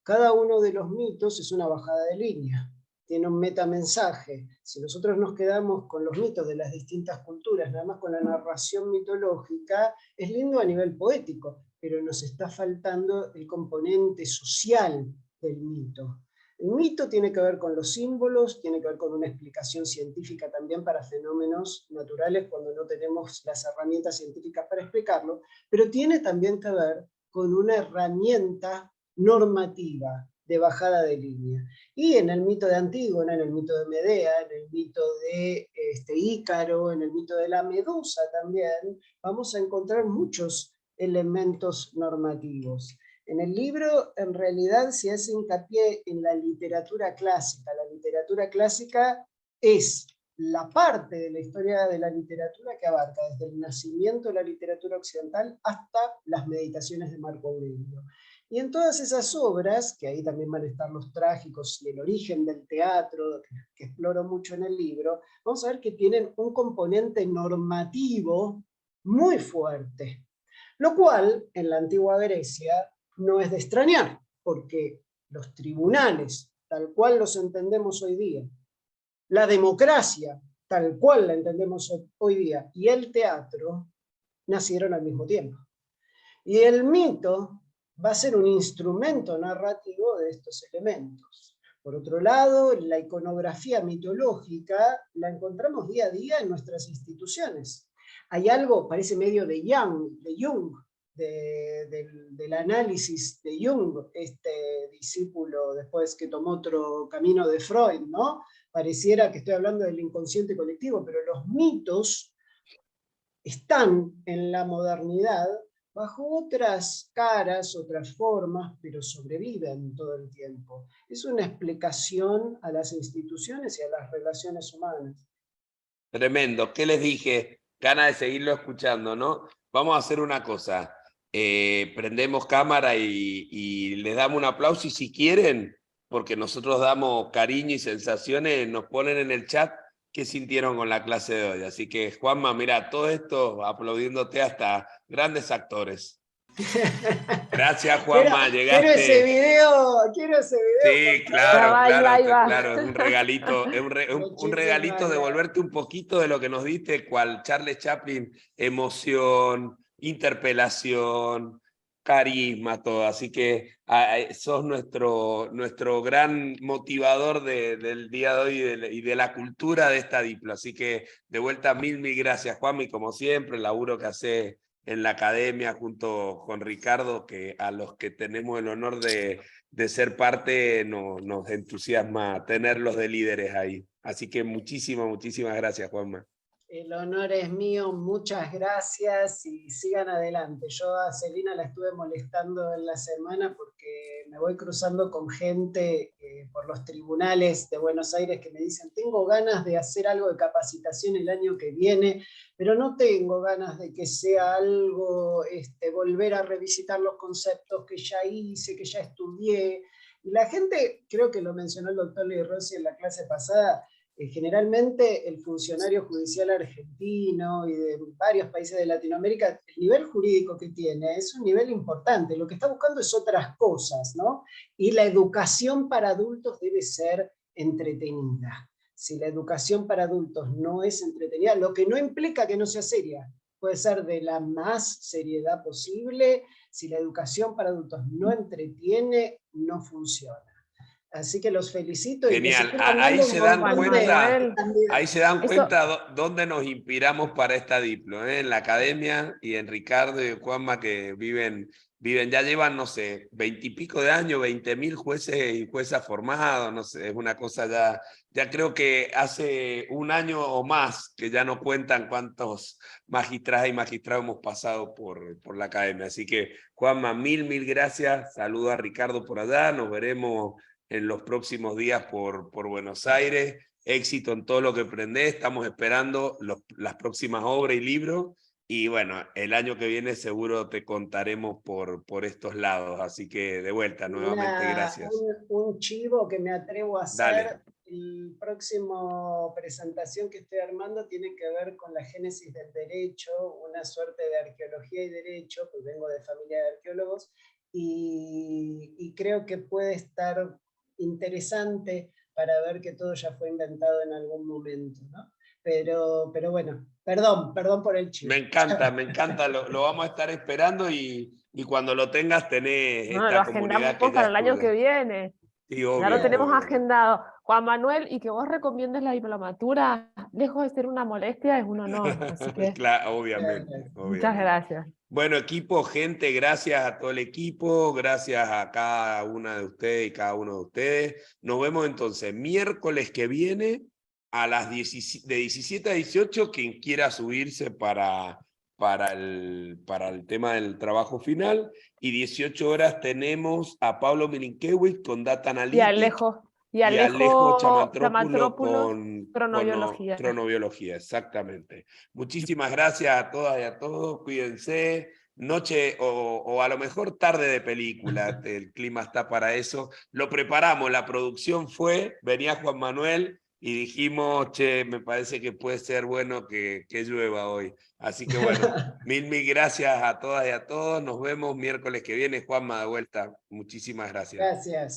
S4: Cada uno de los mitos es una bajada de línea, tiene un metamensaje. Si nosotros nos quedamos con los mitos de las distintas culturas, nada más con la narración mitológica, es lindo a nivel poético, pero nos está faltando el componente social del mito. El mito tiene que ver con los símbolos, tiene que ver con una explicación científica también para fenómenos naturales cuando no tenemos las herramientas científicas para explicarlo, pero tiene también que ver con una herramienta normativa de bajada de línea. Y en el mito de Antígona, en el mito de Medea, en el mito de Ícaro, en el mito de la Medusa también, vamos a encontrar muchos elementos normativos. En el libro, en realidad, se hace hincapié en la literatura clásica. La literatura clásica es la parte de la historia de la literatura que abarca desde el nacimiento de la literatura occidental hasta las meditaciones de Marco Aurelio. Y en todas esas obras, que ahí también van a estar los trágicos y el origen del teatro, que exploro mucho en el libro, vamos a ver que tienen un componente normativo muy fuerte, lo cual en la antigua Grecia no es de extrañar, porque los tribunales, tal cual los entendemos hoy día, la democracia, tal cual la entendemos hoy día, y el teatro, nacieron al mismo tiempo. Y el mito va a ser un instrumento narrativo de estos elementos. Por otro lado, la iconografía mitológica la encontramos día a día en nuestras instituciones. Hay algo, parece medio de Jung, del análisis de Jung, este discípulo después que tomó otro camino de Freud, ¿no? Pareciera que estoy hablando del inconsciente colectivo, pero los mitos están en la modernidad bajo otras caras, otras formas, pero sobreviven todo el tiempo. Es una explicación a las instituciones y a las relaciones humanas.
S1: Tremendo. ¿Qué les dije? Ganas de seguirlo escuchando, ¿no? Vamos a hacer una cosa. Prendemos cámara y les damos un aplauso y si quieren, porque nosotros damos cariño y sensaciones, nos ponen en el chat qué sintieron con la clase de hoy. Así que, Juanma, mira, todo esto aplaudiéndote hasta grandes actores. Gracias, Juanma, llegaste.
S4: Quiero ese video.
S1: Sí, claro,
S2: ahí va.
S1: claro, es un regalito, un regalito devolverte un poquito de lo que nos diste, cual Charles Chaplin, emoción, interpelación, carisma, todo. Así que sos nuestro gran motivador del día de hoy y de la cultura de esta diplo. Así que de vuelta, mil gracias, Juanma, y como siempre, el laburo que hace en la academia junto con Ricardo, que a los que tenemos el honor de ser parte nos entusiasma tenerlos de líderes ahí. Así que muchísimas gracias, Juanma.
S4: El honor es mío, muchas gracias y sigan adelante. Yo a Celina la estuve molestando en la semana porque me voy cruzando con gente por los tribunales de Buenos Aires que me dicen, tengo ganas de hacer algo de capacitación el año que viene, pero no tengo ganas de que sea algo, volver a revisitar los conceptos que ya hice, que ya estudié. Y la gente, creo que lo mencionó el doctor Luis Rossi en la clase pasada, generalmente el funcionario judicial argentino y de varios países de Latinoamérica, el nivel jurídico que tiene es un nivel importante. Lo que está buscando es otras cosas, ¿no? Y la educación para adultos debe ser entretenida. Si la educación para adultos no es entretenida, lo que no implica que no sea seria, puede ser de la más seriedad posible. Si la educación para adultos no entretiene, no funciona. Así que los felicito.
S1: Genial.
S4: Y que
S1: Ahí se dan cuenta, ahí se dan
S2: Eso-
S1: cuenta dónde nos inspiramos para esta diplo, ¿eh? En la academia y en Ricardo y Juanma, que viven, ya llevan, no sé, 20 y pico de años, 20.000 jueces y juezas formados, no sé, es una cosa ya creo que hace un año o más que ya no cuentan cuántos magistrados y magistrados hemos pasado por la academia. Así que, Juanma, mil gracias. Saludo a Ricardo por allá, nos veremos en los próximos días por Buenos Aires. Éxito en todo lo que aprendés. Estamos esperando las próximas obras y libros. Y bueno, el año que viene seguro te contaremos por estos lados. Así que de vuelta, nuevamente, gracias.
S4: Un chivo que me atrevo a hacer.
S1: Dale.
S4: El próximo presentación que estoy armando tiene que ver con la génesis del derecho, una suerte de arqueología y derecho, pues vengo de familia de arqueólogos, y creo que puede estar interesante para ver que todo ya fue inventado en algún momento, ¿no? Pero bueno, perdón por el chivo.
S1: Me encanta, lo vamos a estar esperando y cuando lo tengas tenés
S2: No, lo
S1: esta comunidad
S2: agendamos
S1: que ya
S2: para el
S1: es
S2: año
S1: tuya.
S2: que viene.
S1: Sí,
S2: Ya
S1: obvio,
S2: lo tenemos
S1: obvio.
S2: agendado. Juan Manuel, y que vos recomiendes la diplomatura, lejos de ser una molestia, es un honor. Así que
S1: Claro, obviamente,
S2: muchas
S1: obviamente.
S2: gracias.
S1: Bueno, equipo, gente, gracias a todo el equipo, gracias a cada una de ustedes y cada uno de ustedes. Nos vemos entonces miércoles que viene a las de 17 a 18, quien quiera subirse para el tema del trabajo final, y 18 horas tenemos a Pablo Milinkiewicz con Data Analytics
S2: Y
S1: y Alejo Chamantrópulo
S2: Chamantrópulo,
S1: con
S2: cronobiología.
S1: cronobiología, exactamente. Muchísimas gracias a todas y a todos, cuídense. Noche o a lo mejor tarde de película, el clima está para eso. Lo preparamos, la producción venía Juan Manuel y dijimos, che, me parece que puede ser bueno que llueva hoy. Así que bueno, mil gracias a todas y a todos. Nos vemos miércoles que viene. Juanma, de vuelta. Muchísimas gracias.
S4: Gracias.